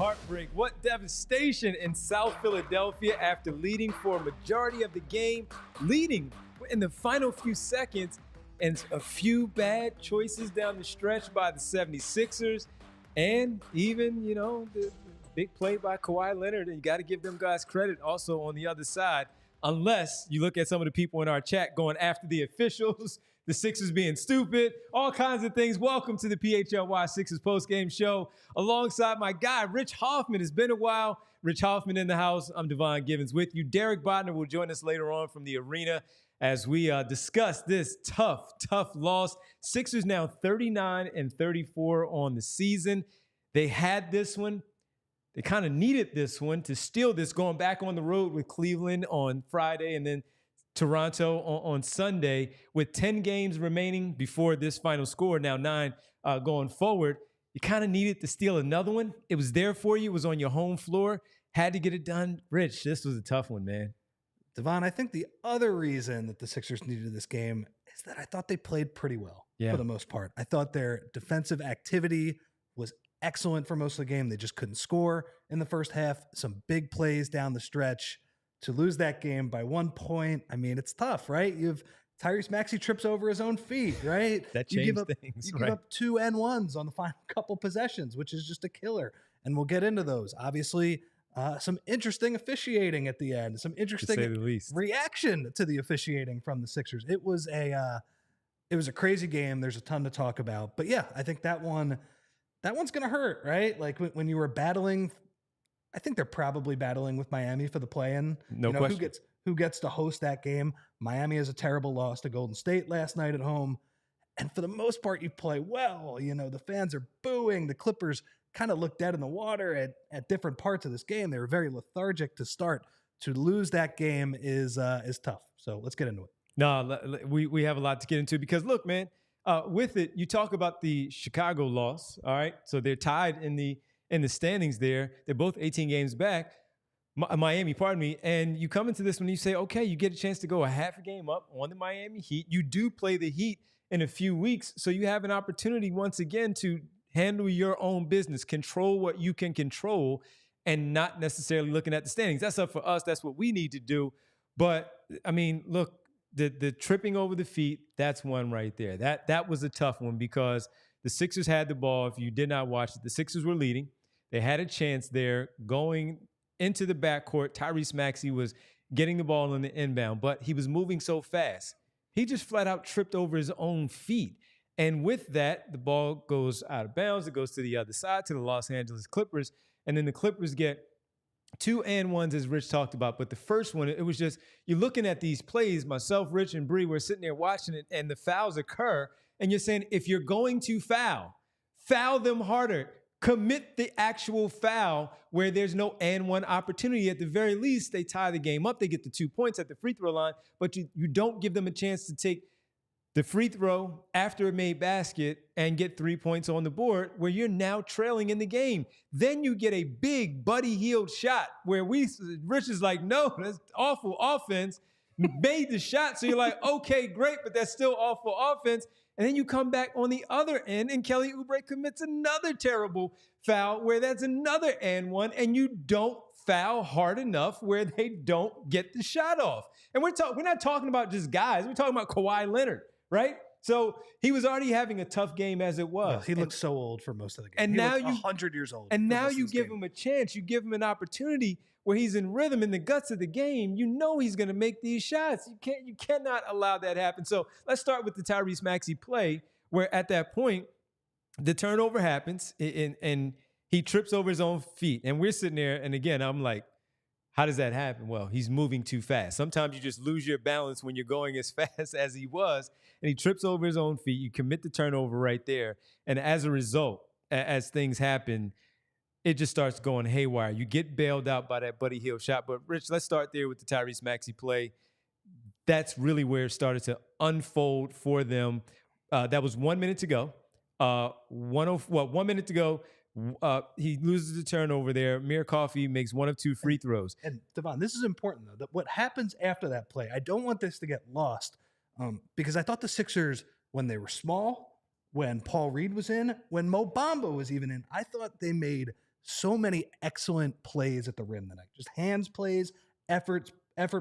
heartbreak, what devastation in South Philadelphia after leading for a majority of the game, leading in the final few seconds, and a few bad choices down the stretch by the 76ers, and even, the big play by Kawhi Leonard. And you got to give them guys credit also on the other side, unless you look at some of the people in our chat going after the officials, the Sixers being stupid, all kinds of things. Welcome to the PHLY Sixers postgame show alongside my guy, Rich Hofmann. It's been a while. Rich Hofmann in the house. I'm Devon Givens with you. Derek Bodner will join us later on from the arena as we discuss this tough loss. Sixers now 39-34 on the season. They had this one. They kind of needed this one to steal this, going back on the road with Cleveland on Friday and then Toronto on Sunday with 10 games remaining before this final score, now 9 going forward. You kind of needed to steal another one. It was there for you. It was on your home floor. Had to get it done. Rich, this was a tough one, man. Devon, I think the other reason that the Sixers needed this game is that I thought they played pretty well for the most part. I thought their defensive activity was excellent for most of the game. They just couldn't score in the first half. Some big plays down the stretch. To lose that game by 1 point, I mean, it's tough, right? You have Tyrese Maxey trips over his own feet, right? That changed things. You give up 2 N1s on the final couple possessions, which is just a killer. And we'll get into those. Obviously, some interesting officiating at the end, some interesting reaction to the officiating from the Sixers. It was a crazy game. There's a ton to talk about. But yeah, I think that one's going to hurt, right? Like when you were battling, I think they're probably battling with Miami for the play-in. No question. Who gets to host that game? Miami has a terrible loss to Golden State last night at home. And for the most part, you play well. The fans are booing. The Clippers kind of looked dead in the water at different parts of this game. They were very lethargic to start. To lose that game is tough. So let's get into it. No, we have a lot to get into because, look, man, with it, you talk about the Chicago loss, all right? So they're tied in the standings there. They're both 18 games back. Miami, pardon me. And you come into this when you say, okay, you get a chance to go a half a game up on the Miami Heat. You do play the Heat in a few weeks. So you have an opportunity once again to handle your own business, control what you can control and not necessarily looking at the standings. That's up for us. That's what we need to do. But I mean, look, the tripping over the feet, that's one right there. That was a tough one because the Sixers had the ball. If you did not watch it, the Sixers were leading. They had a chance there going into the backcourt. Tyrese Maxey was getting the ball in the inbound, but he was moving so fast. He just flat out tripped over his own feet. And with that, the ball goes out of bounds. It goes to the other side, to the Los Angeles Clippers. And then the Clippers get 2 and 1s, as Rich talked about. But the first one, it was just, you're looking at these plays. Myself, Rich, and Bree were sitting there watching it, and the fouls occur. And you're saying, if you're going to foul them harder. Commit the actual foul where there's no and 1 opportunity. At the very least, they tie the game up. They get the 2 points at the free throw line, but you don't give them a chance to take the free throw after a made basket and get 3 points on the board where you're now trailing in the game. Then you get a big Buddy Hield shot where Rich is like, no, that's awful offense. Made the shot, so you're like, okay, great, but that's still awful offense. And then you come back on the other end, and Kelly Oubre commits another terrible foul where that's another and 1, and you don't foul hard enough where they don't get the shot off. And we're not talking about just guys. We're talking about Kawhi Leonard, right? So he was already having a tough game as it was. Well, he looked so old for most of the game. And he now looked 100 years old. And now you give him a chance. You give him an opportunity where he's in rhythm in the guts of the game. You know he's going to make these shots. You cannot allow that happen. So let's start with the Tyrese Maxey play, where at that point the turnover happens and he trips over his own feet. And we're sitting there, and again, I'm like, how does that happen? Well, he's moving too fast. Sometimes you just lose your balance when you're going as fast as he was, and he trips over his own feet. You commit the turnover right there. And as a result, as things happen, it just starts going haywire. You get bailed out by that Buddy Hield shot. But, Rich, let's start there with the Tyrese Maxey play. That's really where it started to unfold for them. That was 1 minute to go. 1 minute to go. He loses the turnover there. Amir Coffey makes 1 of 2 free throws. And Devon, this is important, though. That what happens after that play, I don't want this to get lost because I thought the Sixers, when they were small, when Paul Reed was in, when Mo Bamba was even in, I thought they made so many excellent plays at the rim tonight. Just hands plays, effort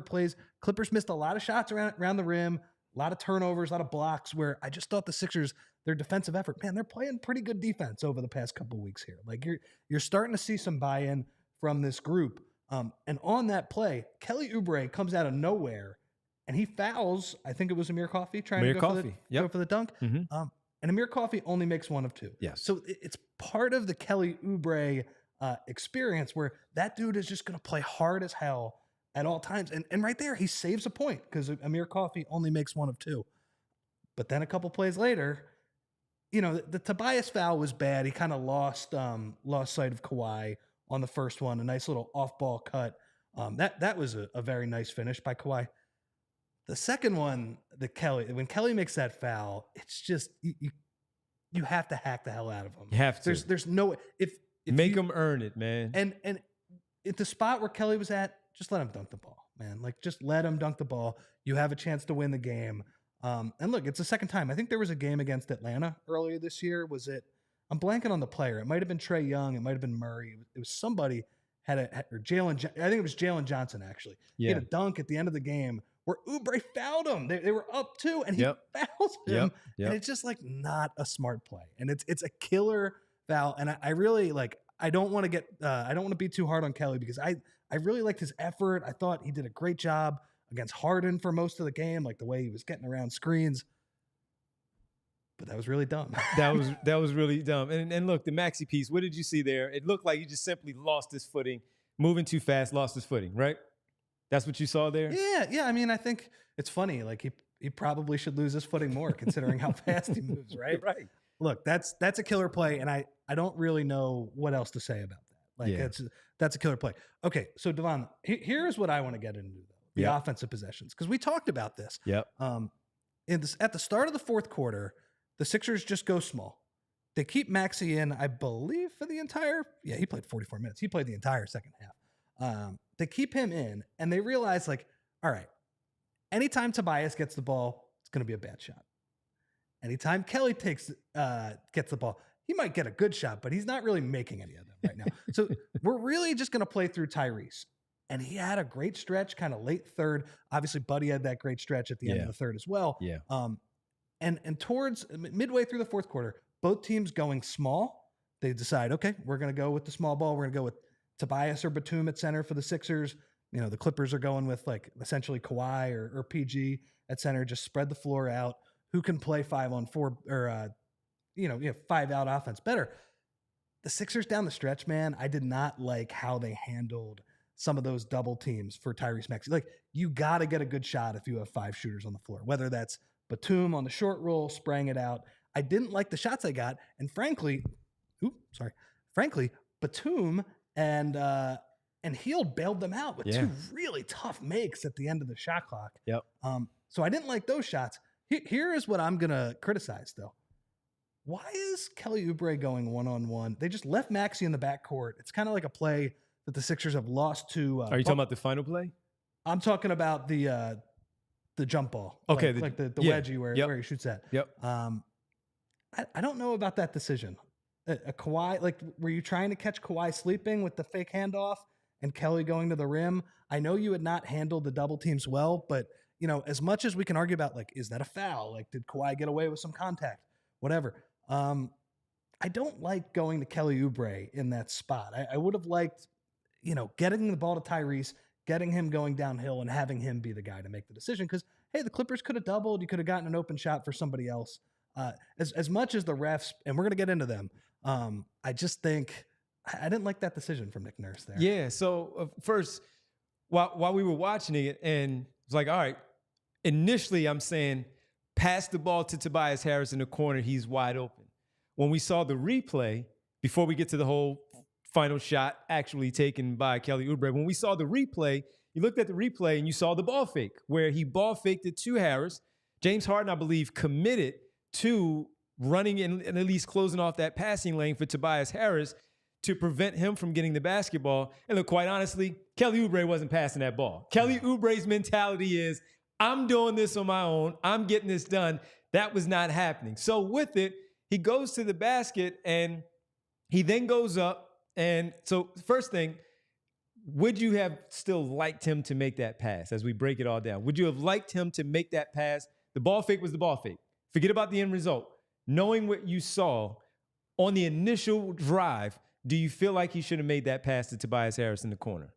plays. Clippers missed a lot of shots around the rim, a lot of turnovers, a lot of blocks, where I just thought the Sixers, their defensive effort, man, they're playing pretty good defense over the past couple of weeks here. Like you're starting to see some buy-in from this group. And on that play, Kelly Oubre comes out of nowhere and he fouls, I think it was Amir Coffey trying to go for the dunk. Mm-hmm. And Amir Coffey only makes one of two. Yes. So it's part of the Kelly Oubre experience where that dude is just going to play hard as hell at all times. And right there, he saves a point because Amir Coffey only makes one of two. But then a couple plays later, the Tobias foul was bad. He kind of lost sight of Kawhi on the first one, a nice little off-ball cut. That was a very nice finish by Kawhi. The second one, when Kelly makes that foul, it's just you have to hack the hell out of him. You have to. There's no if make him earn it, man. And at the spot where Kelly was at, just let him dunk the ball, man. Like just let him dunk the ball. You have a chance to win the game. And look, it's the second time. I think there was a game against Atlanta earlier this year. I'm blanking on the player. It might have been Trae Young. It might have been Murray. It was somebody or Jalen. I think it was Jalen Johnson actually. Yeah. He had a dunk at the end of the game where Oubre fouled him. They were up 2 and he fouls him. Yep. And it's just like not a smart play. And it's a killer foul. And I really I don't want to be too hard on Kelly because I really liked his effort. I thought he did a great job against Harden for most of the game, like the way he was getting around screens. But that was really dumb. that was really dumb. And look, the Maxey piece, what did you see there? It looked like he just simply lost his footing, moving too fast, lost his footing, right? That's what you saw there? Yeah. I mean, I think it's funny. Like he probably should lose his footing more considering how fast he moves, right? Right. Look, that's a killer play, and I don't really know what else to say about that. Like that's a killer play. Okay, so Devon, here's what I want to get into though. The offensive possessions, because we talked about this. Yep. At the start of the fourth quarter, the Sixers just go small. They keep Maxey in, I believe, for the entire. Yeah, he played 44 minutes. He played the entire second half. They keep him in, and they realize, like, all right, anytime Tobias gets the ball, it's going to be a bad shot. Anytime Kelly gets the ball, he might get a good shot, but he's not really making any of them right now. So we're really just going to play through Tyrese. And he had a great stretch, kind of late third. Obviously, Buddy had that great stretch at the end of the third as well. Yeah. And towards midway through the fourth quarter, both teams going small. They decide, okay, we're going to go with the small ball. We're going to go with Tobias or Batum at center for the Sixers. The Clippers are going with like essentially Kawhi or PG at center. Just spread the floor out. Who can play 5-on-4 or 5-out offense better? The Sixers down the stretch, man. I did not like how they handled some of those double teams for Tyrese Maxey. Like, you got to get a good shot if you have 5 shooters on the floor, whether that's Batum on the short roll, spraying it out. I didn't like the shots I got. And frankly, Batum and Hield bailed them out with 2 really tough makes at the end of the shot clock. Yep. So I didn't like those shots. Here is what I'm going to criticize, though. Why is Kelly Oubre going one-on-one? They just left Maxey in the backcourt. It's kind of like a play that the Sixers have lost to. Are you talking about the final play? I'm talking about the jump ball. Okay. Like the wedgie where he shoots at. Yep. I don't know about that decision. A Kawhi, like, were you trying to catch Kawhi sleeping with the fake handoff and Kelly going to the rim? I know you had not handled the double teams well, but as much as we can argue about, like, is that a foul? Like, did Kawhi get away with some contact? Whatever. I don't like going to Kelly Oubre in that spot. I would have liked, getting the ball to Tyrese, getting him going downhill and having him be the guy to make the decision. Because, hey, the Clippers could have doubled. You could have gotten an open shot for somebody else. As much as the refs, and we're going to get into them, I just think I didn't like that decision from Nick Nurse there. Yeah. So first, while we were watching it, and it's like, all right, initially I'm saying pass the ball to Tobias Harris in the corner. He's wide open. When we saw the replay, before we get to the whole final shot actually taken by Kelly Oubre, when we saw the replay, you looked at the replay and you saw the ball fake where he ball faked it to Harris. James Harden, I believe, committed to running and at least closing off that passing lane for Tobias Harris to prevent him from getting the basketball. And look, quite honestly, Kelly Oubre wasn't passing that ball. Kelly Oubre's mentality is, I'm doing this on my own. I'm getting this done. That was not happening. So with it, he goes to the basket and he then goes up And so first thing, would you have still liked him to make that pass as we break it all down? Would you have liked him to make that pass? The ball fake was the ball fake. Forget about the end result. Knowing what you saw on the initial drive, do you feel like he should have made that pass to Tobias Harris in the corner?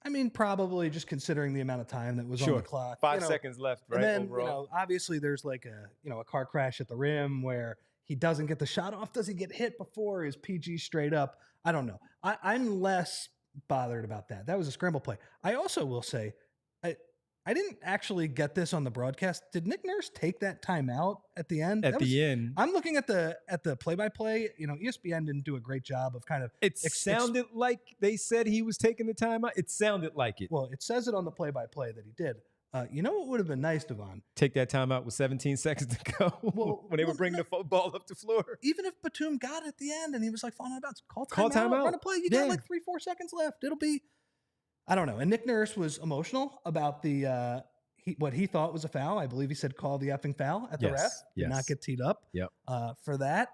I mean, probably, just considering the amount of time that was on the clock. 5 seconds left, right? And then, overall. obviously there's like a car crash at the rim where he doesn't get the shot off. Does he get hit before? Is PG straight up? I don't know. I'm less bothered about that. That was a scramble play. I also will say, I didn't actually get this on the broadcast. Did Nick Nurse take that timeout at the end? End. I'm looking at the play-by-play. ESPN didn't do a great job of kind of. It sounded like they said he was taking the timeout. It sounded like it. Well, it says it on the play-by-play that he did. You know what would have been nice, Devon? Take that timeout with 17 seconds to go when they were bringing the ball up the floor. Even if Batum got it at the end and he was like falling out of bounds, call timeout, run a play. You got like 3-4 seconds left. It'll be, I don't know. And Nick Nurse was emotional about the what he thought was a foul. I believe he said call the effing foul at the ref. Did not get teed up for that.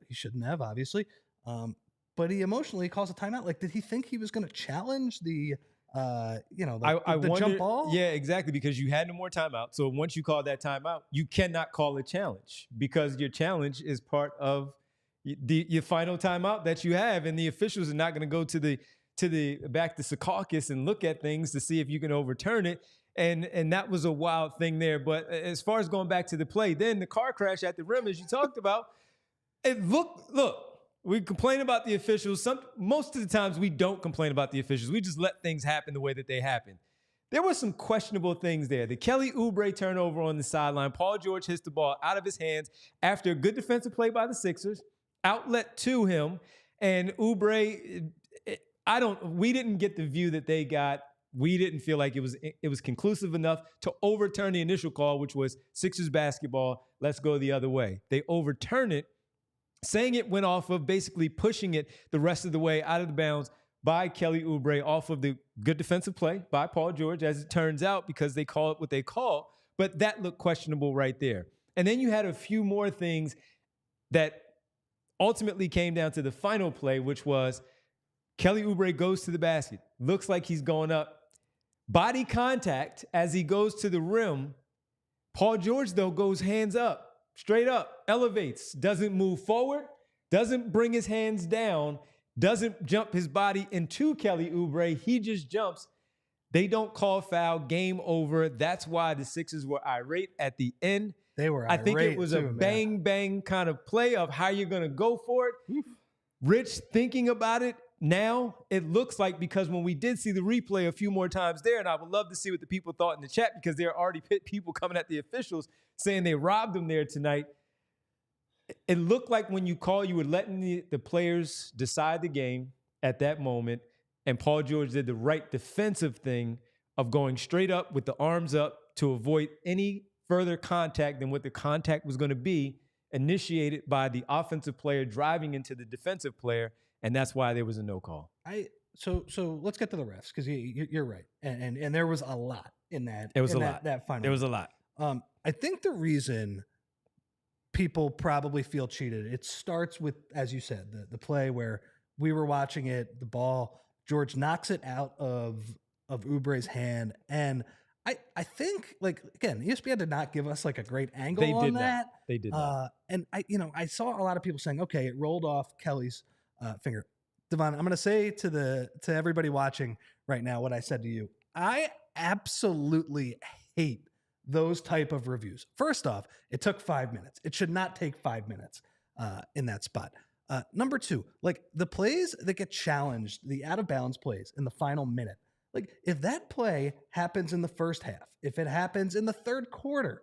He shouldn't have, obviously. But he emotionally calls a timeout. Like, did he think he was going to challenge the the jump ball? Yeah, exactly, because you had no more timeout. So once you call that timeout, you cannot call a challenge because your challenge is part of your final timeout that you have, and the officials are not going to go to the back to Secaucus and look at things to see if you can overturn it. And that was a wild thing there. But as far as going back to the play, then the car crash at the rim, as you talked about, look. We complain about the officials. Most of the times we don't complain about the officials. We just let things happen the way that they happen. There were some questionable things there. The Kelly Oubre turnover on the sideline. Paul George hits the ball out of his hands after a good defensive play by the Sixers. Outlet to him. And Oubre, we didn't get the view that they got. We didn't feel like it was conclusive enough to overturn the initial call, which was Sixers basketball. Let's go the other way. They overturn it, saying it went off of basically pushing it the rest of the way out of the bounds by Kelly Oubre off of the good defensive play by Paul George, as it turns out, because they call it what they call. But that looked questionable right there. And then you had a few more things that ultimately came down to the final play, which was Kelly Oubre goes to the basket. Looks like he's going up. Body contact as he goes to the rim. Paul George, though, goes hands up. Straight up, elevates, doesn't move forward, doesn't bring his hands down, doesn't jump his body into Kelly Oubre. He just jumps. They don't call foul. Game over. That's why the Sixers were irate at the end. They were irate. I think it was a bang kind of play of how you're going to go for it. Oof. Rich, thinking about it now, it looks like, because when we did see the replay a few more times there, and I would love to see what the people thought in the chat, because there are already people coming at the officials saying they robbed them there tonight. It looked like when you were letting the players decide the game at that moment, and Paul George did the right defensive thing of going straight up with the arms up to avoid any further contact than what the contact was going to be, initiated by the offensive player driving into the defensive player, and that's why there was a no call. So let's get to the refs, because you're right, and there was a lot in that. It was a lot. That final. There was a lot. I think the reason people probably feel cheated, it starts with, as you said, the play where we were watching it, the ball, George knocks it out of Oubre's hand. And I think, like, again, ESPN did not give us like a great angle on that. They did not. And I saw a lot of people saying, okay, it rolled off Kelly's finger. Devon, I'm going to say to everybody watching right now what I said to you. I absolutely hate those type of reviews. First off, it took 5 minutes. It should not take 5 minutes in that spot. Number two, like, the plays that get challenged, the out of bounds plays in the final minute, like, if that play happens in the first half, if it happens in the third quarter,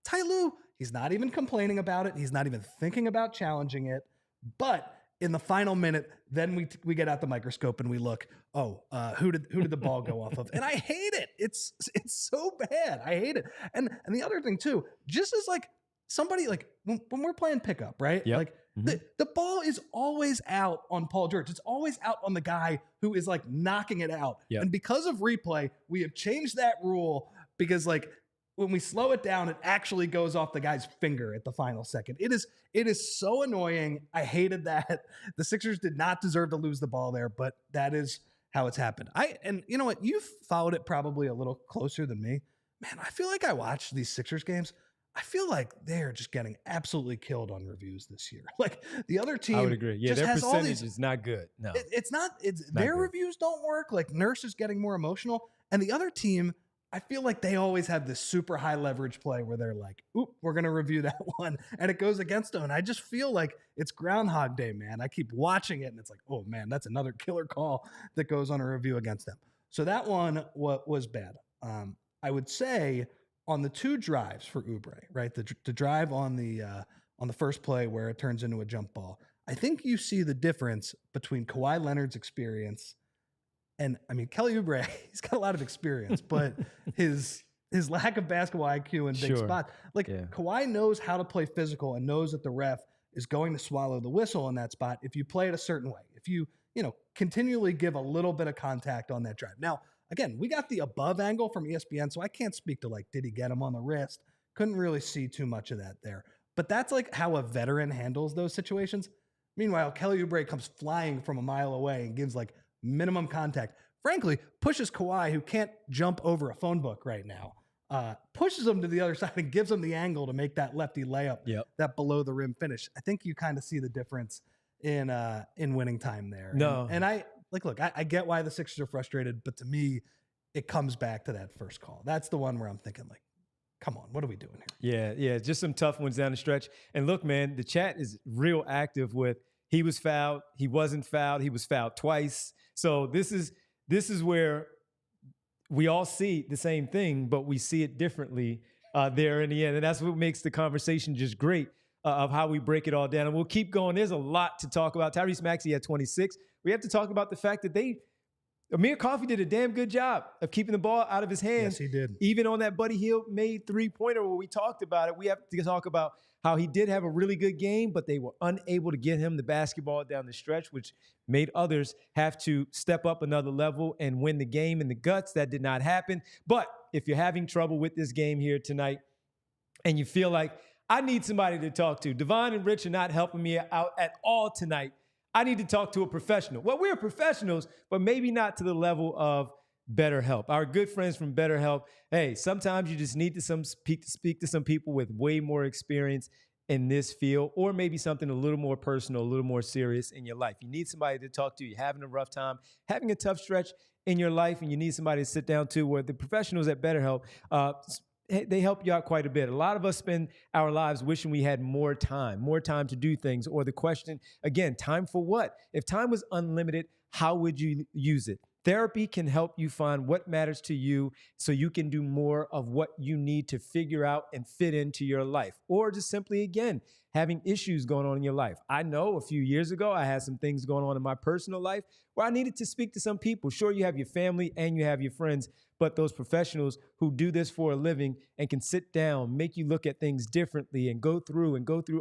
Ty Lue, he's not even complaining about it. He's not even thinking about challenging it. But in the final minute, then we get out the microscope and we look, who did the ball go off of? And I hate it. It's so bad. I hate it. And the other thing too, just as like somebody, like when we're playing pickup, right? Yep. Like the ball is always out on Paul George. It's always out on the guy who is like knocking it out. Yep. And because of replay, we have changed that rule, because like when we slow it down, it actually goes off the guy's finger at the final second. It is so annoying. I hated that. The Sixers did not deserve to lose the ball there, but that is how it's happened. And you know what? You've followed it probably a little closer than me. Man, I feel like I watch these Sixers games. I feel like they're just getting absolutely killed on reviews this year. Like the other team, I would agree. Yeah, their percentage is not good. No, it's not. Their reviews don't work. Like Nurse is getting more emotional, and the other team, I feel like they always have this super high leverage play where they're like, "Oop, we're gonna review that one," and it goes against them. And I just feel like it's Groundhog Day, man. I keep watching it, and it's like, "Oh man, that's another killer call that goes on a review against them." So that one was bad. I would say on the 2 drives for Oubre, right? The drive on the first play where it turns into a jump ball. I think you see the difference between Kawhi Leonard's experience and, I mean, Kelly Oubre, he's got a lot of experience, but his lack of basketball IQ in big spots. Like Kawhi knows how to play physical and knows that the ref is going to swallow the whistle in that spot if you play it a certain way. If you continually give a little bit of contact on that drive. Now, again, we got the above angle from ESPN, so I can't speak to did he get him on the wrist? Couldn't really see too much of that there. But that's like how a veteran handles those situations. Meanwhile, Kelly Oubre comes flying from a mile away and gives minimum contact. Frankly, pushes Kawhi, who can't jump over a phone book right now, pushes him to the other side and gives him the angle to make that lefty layup, that below the rim finish. I think you kind of see the difference in winning time there. No. And I get why the Sixers are frustrated, but to me, it comes back to that first call. That's the one where I'm thinking come on, what are we doing here? Yeah, just some tough ones down the stretch. And look, man, the chat is real active with he was fouled, he wasn't fouled, he was fouled twice. So this is where we all see the same thing, but we see it differently there in the end. And that's what makes the conversation just great of how we break it all down. And we'll keep going. There's a lot to talk about. Tyrese Maxey had 26. We have to talk about the fact that Amir Coffey did a damn good job of keeping the ball out of his hands. Yes, he did. Even on that Buddy Hield made 3-pointer where we talked about it, we have to talk about how he did have a really good game, but they were unable to get him the basketball down the stretch, which made others have to step up another level and win the game in the guts. That did not happen. But if you're having trouble with this game here tonight and you feel like, I need somebody to talk to, Devon and Rich are not helping me out at all tonight, I need to talk to a professional. Well, we're professionals, but maybe not to the level of BetterHelp. Our good friends from BetterHelp, hey, sometimes you just need to speak to some people with way more experience in this field, or maybe something a little more personal, a little more serious in your life. You need somebody to talk to. You're having a rough time, having a tough stretch in your life, and you need somebody to sit down to, where the professionals at BetterHelp, they help you out quite a bit. A lot of us spend our lives wishing we had more time to do things. Or the question, again, time for what? If time was unlimited, how would you use it? Therapy can help you find what matters to you so you can do more of what you need to figure out and fit into your life. Or just simply, again, having issues going on in your life. I know a few years ago, I had some things going on in my personal life where I needed to speak to some people. Sure, you have your family and you have your friends, but those professionals who do this for a living and can sit down, make you look at things differently and go through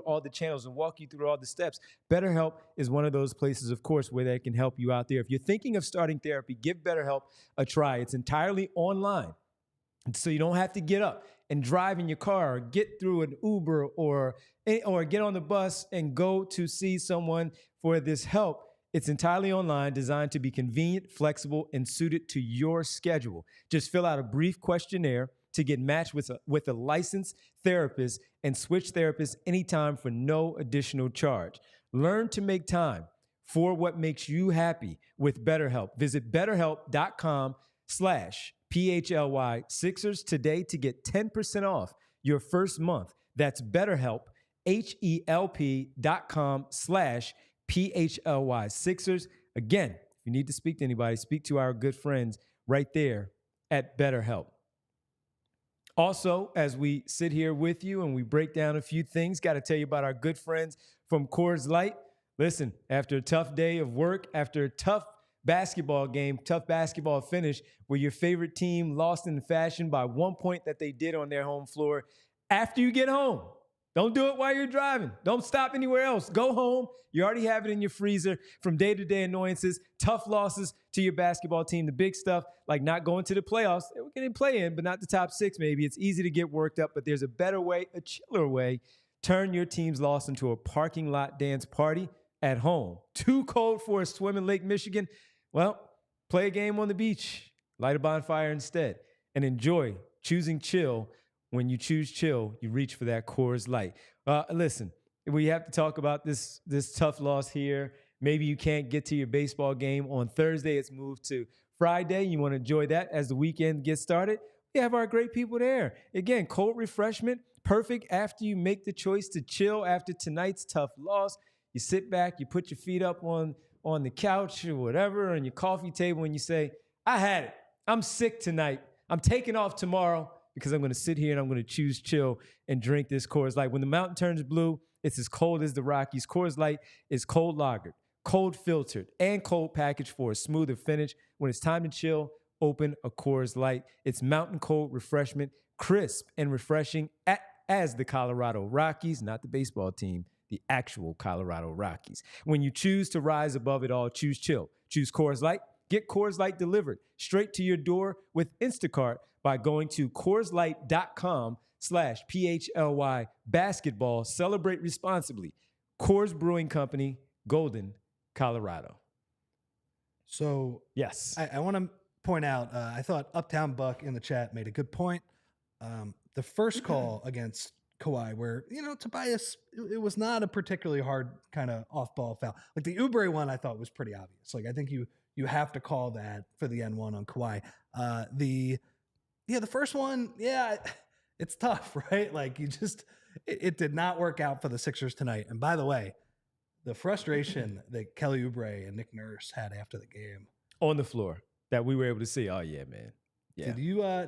all the channels and walk you through all the steps. BetterHelp is one of those places, of course, where they can help you out there. If you're thinking of starting therapy, give BetterHelp a try. It's entirely online, so you don't have to get up and drive in your car or get through an Uber or get on the bus and go to see someone for this help. It's entirely online, designed to be convenient, flexible, and suited to your schedule. Just fill out a brief questionnaire to get matched with a licensed therapist and switch therapists anytime for no additional charge. Learn to make time for what makes you happy with BetterHelp. Visit BetterHelp.com/PHLY Sixers today to get 10% off your first month. That's BetterHelp, HELP.com/PHLY Sixers. Again, if you need to speak to anybody, speak to our good friends right there at BetterHelp. Also, as we sit here with you and we break down a few things, got to tell you about our good friends from Coors Light. Listen, after a tough day of work, after a tough basketball game, tough basketball finish, where your favorite team lost in fashion by 1 point that they did on their home floor, after you get home, Don't do it while you're driving. Don't stop anywhere else. Go home. You already have it in your freezer. From day-to-day annoyances, tough losses to your basketball team, the big stuff like not going to the playoffs. We're getting play-in, but not the top 6 maybe. It's easy to get worked up, but there's a better way, a chiller way. Turn your team's loss into a parking lot dance party at home. Too cold for a swim in Lake Michigan? Well, play a game on the beach. Light a bonfire instead. And enjoy choosing chill. When you choose chill, you reach for that Coors Light. Listen, we have to talk about this tough loss here. Maybe you can't get to your baseball game on Thursday. It's moved to Friday. You want to enjoy that as the weekend gets started. We have our great people there. Again, cold refreshment, perfect after you make the choice to chill after tonight's tough loss. You sit back, you put your feet up on the couch or whatever, on your coffee table, and you say, I had it. I'm sick tonight. I'm taking off tomorrow because I'm going to sit here and I'm going to choose chill and drink this Coors Light. When the mountain turns blue, it's as cold as the Rockies. Coors Light is cold lagered, cold filtered, and cold packaged for a smoother finish. When it's time to chill, open a Coors Light. It's mountain cold refreshment, crisp and refreshing as the Colorado Rockies, not the baseball team, the actual Colorado Rockies. When you choose to rise above it all, choose chill. Choose Coors Light. Get Coors Light delivered straight to your door with Instacart by going to CoorsLight.com/PHLY basketball. Celebrate responsibly. Coors Brewing Company, Golden, Colorado. So, yes, I want to point out, I thought Uptown Buck in the chat made a good point. The first call against Kawhi where, Tobias, it was not a particularly hard kind of off-ball foul. Like the Oubre one I thought was pretty obvious. Like I think you have to call that for the N1 on Kawhi. The first one, it's tough, right? Like it did not work out for the Sixers tonight. And by the way, the frustration that Kelly Oubre and Nick Nurse had after the game on the floor that we were able to see. Oh yeah, man. Yeah.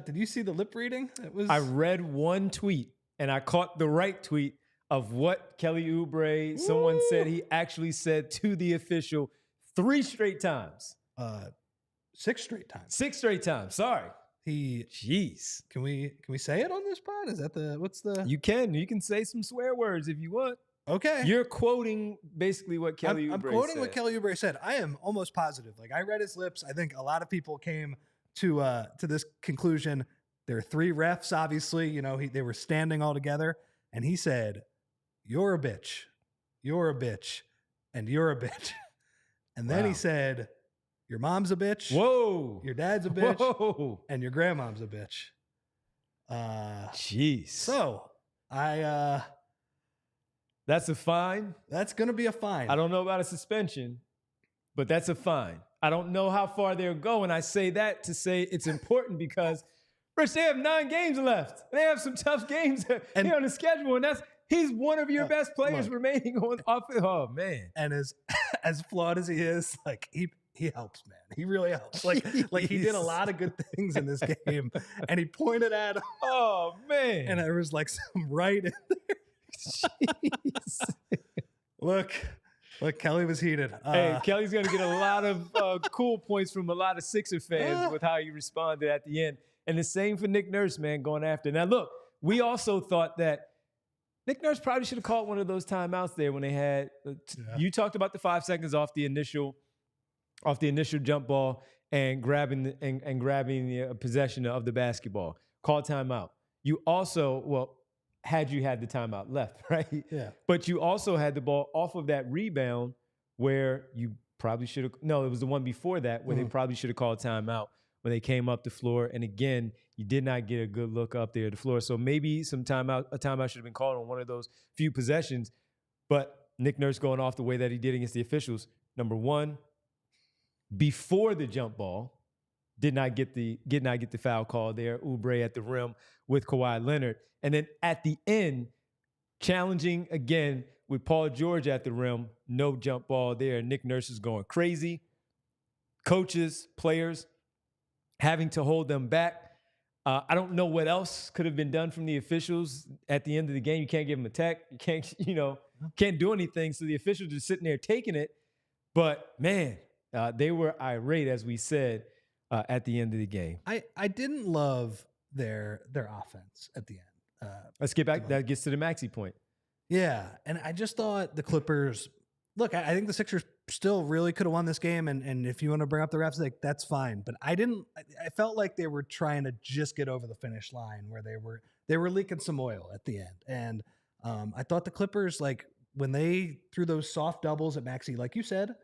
Did you see the lip reading? I read one tweet and I caught the right tweet of what Kelly Oubre, someone said he actually said to the official 3 straight times. 6 straight times. 6 straight times. Sorry. Jeez. Can we say it on this pod? Is that what's the? You can say some swear words if you want. Okay. You're quoting basically what Kelly Oubre said. I'm quoting what Kelly Oubre said. I am almost positive. Like I read his lips. I think a lot of people came to this conclusion. There are 3 refs, obviously. They were standing all together, and he said, "You're a bitch, you're a bitch, and you're a bitch." And then he said, "Your mom's a bitch. Whoa. Your dad's a bitch. Whoa. And your grandmom's a bitch." Jeez. So that's a fine. That's going to be a fine. I don't know about a suspension, but that's a fine. I don't know how far they'll go. And I say that to say it's important because, Rich, they have 9 games left. They have some tough games here on the schedule. And he's one of your best players remaining on offense. Oh, man. And as flawed as he is, like he helps, man. He really helps. Like he did a lot of good things in this game. And he pointed at him. Oh, man. And there was like some right in there. Jeez. Look, Kelly was heated. Hey, Kelly's going to get a lot of cool points from a lot of Sixer fans with how he responded at the end. And the same for Nick Nurse, man, going after. Now, look, we also thought that Nick Nurse probably should have called one of those timeouts there when they had you talked about the 5 seconds off the initial jump ball and grabbing the possession of the basketball. Call timeout. You also, had you had the timeout left, right? Yeah. But you also had the ball off of that rebound where you probably should have. No, it was the one before that where they probably should have called timeout when they came up the floor. And again, you did not get a good look up there at the floor. So maybe a timeout should have been called on one of those few possessions. But Nick Nurse going off the way that he did against the officials, number one, before the jump ball, did not get the foul call there. Oubre at the rim with Kawhi Leonard. And then at the end, challenging again with Paul George at the rim, no jump ball there. Nick Nurse is going crazy. Coaches, players having to hold them back. I don't know what else could have been done from the officials at the end of the game. You can't give them a tech. You can't do anything. So the officials are sitting there taking it. But man, they were irate, as we said, at the end of the game. I didn't love their offense at the end. Let's get back. That gets to the Maxey point. Yeah, and I just thought the Clippers. Look, I think the Sixers still really could have won this game, and if you want to bring up the refs, like that's fine. But I didn't. I felt like they were trying to just get over the finish line, where they were leaking some oil at the end, and I thought the Clippers, like when they threw those soft doubles at Maxey, like you said,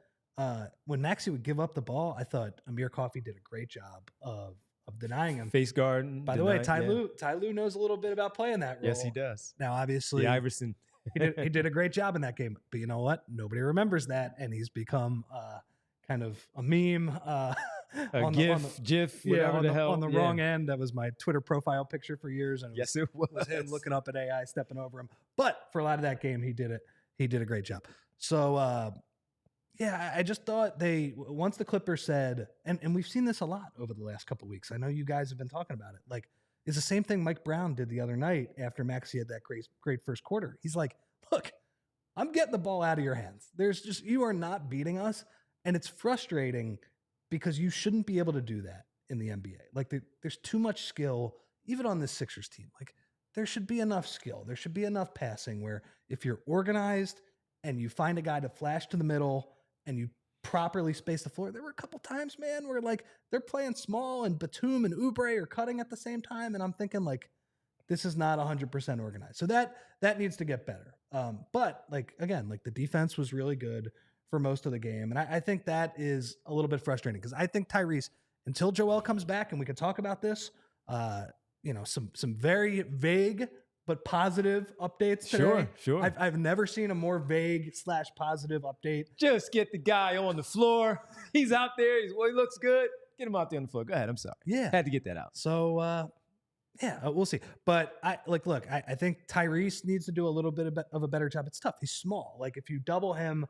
when Maxey would give up the ball, I thought Amir Coffey did a great job of denying him. Face guard. By the way, Ty Lue knows a little bit about playing that role. Yes, he does. Now, obviously, Iverson. he did a great job in that game. But you know what? Nobody remembers that, and he's become kind of a meme. A GIF, whatever the hell. On the wrong end. That was my Twitter profile picture for years, and it was him looking up at AI, stepping over him. But for a lot of that game, he did it. He did a great job. So, I just thought once the Clippers said, and we've seen this a lot over the last couple of weeks. I know you guys have been talking about it. Like, it's the same thing Mike Brown did the other night after Maxey had that great first quarter. He's like, look, I'm getting the ball out of your hands. You are not beating us. And it's frustrating because you shouldn't be able to do that in the NBA. Like, there's too much skill, even on this Sixers team. Like, there should be enough skill. There should be enough passing where if you're organized and you find a guy to flash to the middle and you properly space the floor. There were a couple times, man, where like they're playing small and Batum and Oubre are cutting at the same time. And I'm thinking like, this is not 100% organized. So that needs to get better. But like, again, like the defense was really good for most of the game. And I think that is a little bit frustrating because I think Tyrese, until Joel comes back and we can talk about this, some very vague but positive updates today. Sure. I've never seen a more vague / positive update. Just get the guy on the floor. He's out there. He looks good. Get him out there on the floor. Go ahead. I'm sorry. Yeah. Had to get that out. So, we'll see. But I think Tyrese needs to do a little bit of a better job. It's tough. He's small. Like if you double him,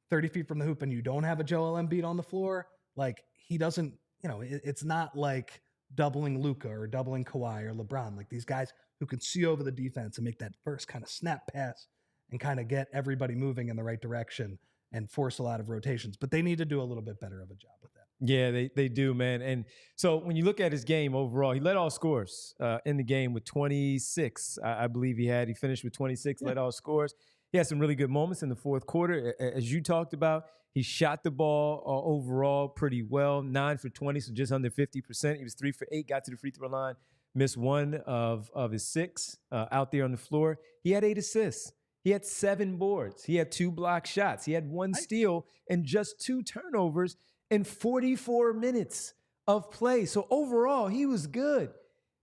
30 feet from the hoop and you don't have a Joel Embiid on the floor, like he doesn't, it's not like doubling Luka or doubling Kawhi or LeBron, like these guys who can see over the defense and make that first kind of snap pass and kind of get everybody moving in the right direction and force a lot of rotations. But they need to do a little bit better of a job with that. Yeah, they do, man. And so when you look at his game overall, he led all scores in the game with 26. I believe he finished with 26, led all scores. He had some really good moments in the fourth quarter. As you talked about, he shot the ball overall pretty well, 9 for 20, so just under 50%. He was 3 for 8, got to the free throw line, missed 1 of his 6 out there on the floor. He had 8 assists. He had 7 boards. He had 2 block shots. He had 1 steal and just 2 turnovers in 44 minutes of play. So overall, he was good.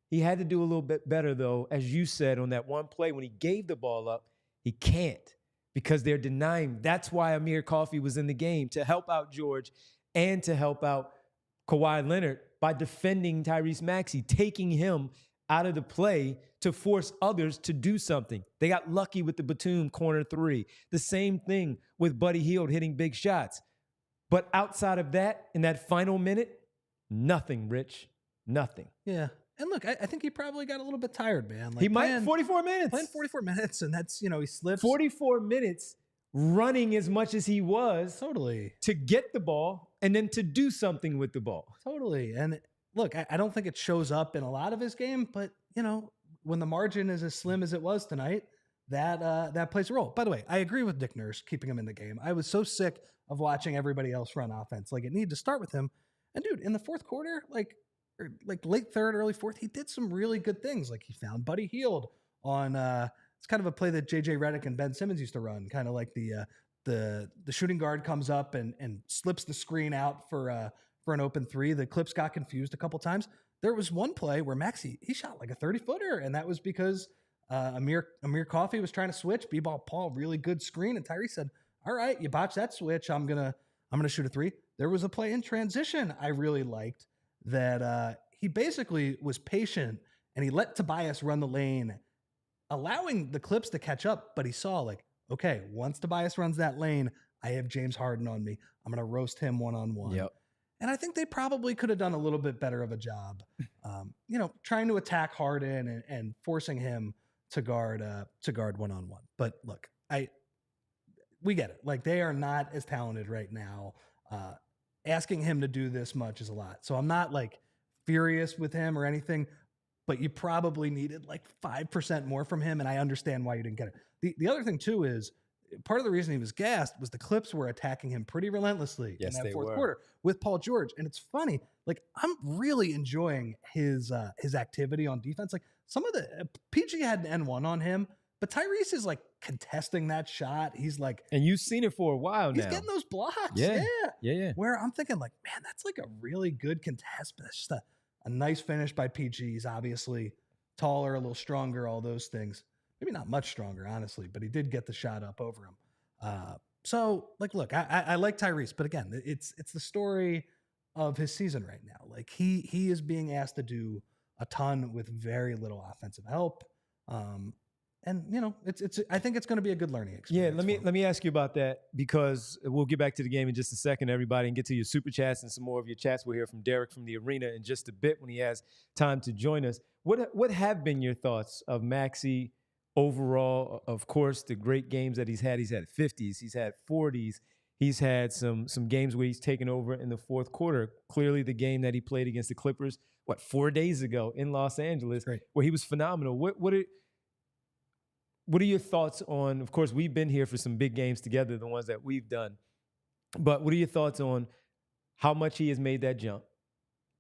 He had to do a little bit better, though, as you said, on that one play when he gave the ball up. He can't because they're denying. That's why Amir Coffey was in the game, to help out George and to help out Kawhi Leonard by defending Tyrese Maxey, taking him out of the play to force others to do something. They got lucky with the Batum corner 3. The same thing with Buddy Hield hitting big shots. But outside of that, in that final minute, nothing, Rich. Nothing. Yeah. And look, I think he probably got a little bit tired, man. Like he might 44 minutes. Playing 44 minutes, and that's, he slips. 44 minutes running as much as he was. Totally. To get the ball and then to do something with the ball. Totally. And look, I don't think it shows up in a lot of his game, but, when the margin is as slim as it was tonight, that plays a role. By the way, I agree with Nick Nurse keeping him in the game. I was so sick of watching everybody else run offense. Like, it needed to start with him. And, dude, in the fourth quarter, like late third, early fourth, he did some really good things. Like he found Buddy Hield on it's kind of a play that JJ Redick and Ben Simmons used to run, kind of like the shooting guard comes up and slips the screen out for an open 3. The Clips got confused a couple times. There was one play where Maxey, he shot like a 30-footer, and that was because Amir Coffey was trying to switch. B-ball Paul, really good screen, and Tyrese said, "All right, you botched that switch. I'm gonna shoot a 3." There was a play in transition I really liked that he basically was patient and he let Tobias run the lane, allowing the Clips to catch up. But he saw like, okay, once Tobias runs that lane, I have James Harden on me. I'm going to roast him one-on-one. Yep. And I think they probably could have done a little bit better of a job, trying to attack Harden and forcing him to guard one-on-one. But look, we get it. Like, they are not as talented right now. Asking him to do this much is a lot. So I'm not like furious with him or anything. but you probably needed like 5% more from him. And I understand why you didn't get it. The other thing too is part of the reason he was gassed was the Clips were attacking him pretty relentlessly in that fourth quarter with Paul George. And it's funny, like I'm really enjoying his activity on defense. Like some of the PG had an N1 on him, but Tyrese is like contesting that shot. He's like, and you've seen it for a while now. He's getting those blocks. Yeah. Where I'm thinking like, man, that's like a really good contest, but it's just a nice finish by PG. He's obviously taller, a little stronger, all those things. Maybe not much stronger, honestly, but he did get the shot up over him. So, like, look, I like Tyrese, but again, it's the story of his season right now. Like, he is being asked to do a ton with very little offensive help. And you know, I think it's going to be a good learning experience. Yeah, let me ask you about that, because we'll get back to the game in just a second, everybody, and get to your super chats and some more of your chats. We'll hear from Derek from the arena in just a bit when he has time to join us. What have been your thoughts of Maxey overall? Of course, the great games that he's had 50s, he's had 40s, he's had some games where he's taken over in the fourth quarter. Clearly, the game that he played against the Clippers, 4 days ago in Los Angeles, where he was phenomenal. What are your thoughts on, of course, we've been here for some big games together, the ones that we've done, but what are your thoughts on how much he has made that jump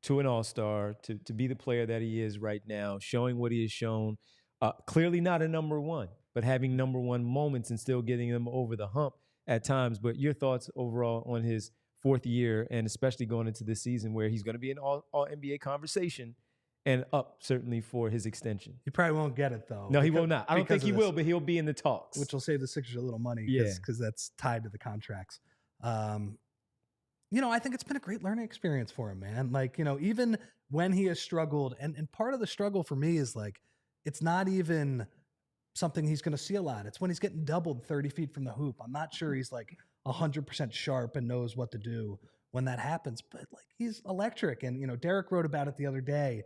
to an all-star, to be the player that he is right now, showing what he has shown, clearly not a number one, but having number one moments and still getting them over the hump at times. But your thoughts overall on his fourth year, and especially going into this season where he's going to be in all NBA conversation, and up certainly for his extension. He probably won't get it though. No, he will not. I don't think he will, but he'll be in the talks. Which will save the Sixers a little money because that's tied to the contracts. You know, I think it's been a great learning experience for him, man. Like, you know, even when he has struggled, and part of the struggle for me is like, it's not even something he's going to see a lot. It's when he's getting doubled 30 feet from the hoop. I'm not sure he's like 100% sharp and knows what to do when that happens, but like he's electric. And, you know, Derek wrote about it the other day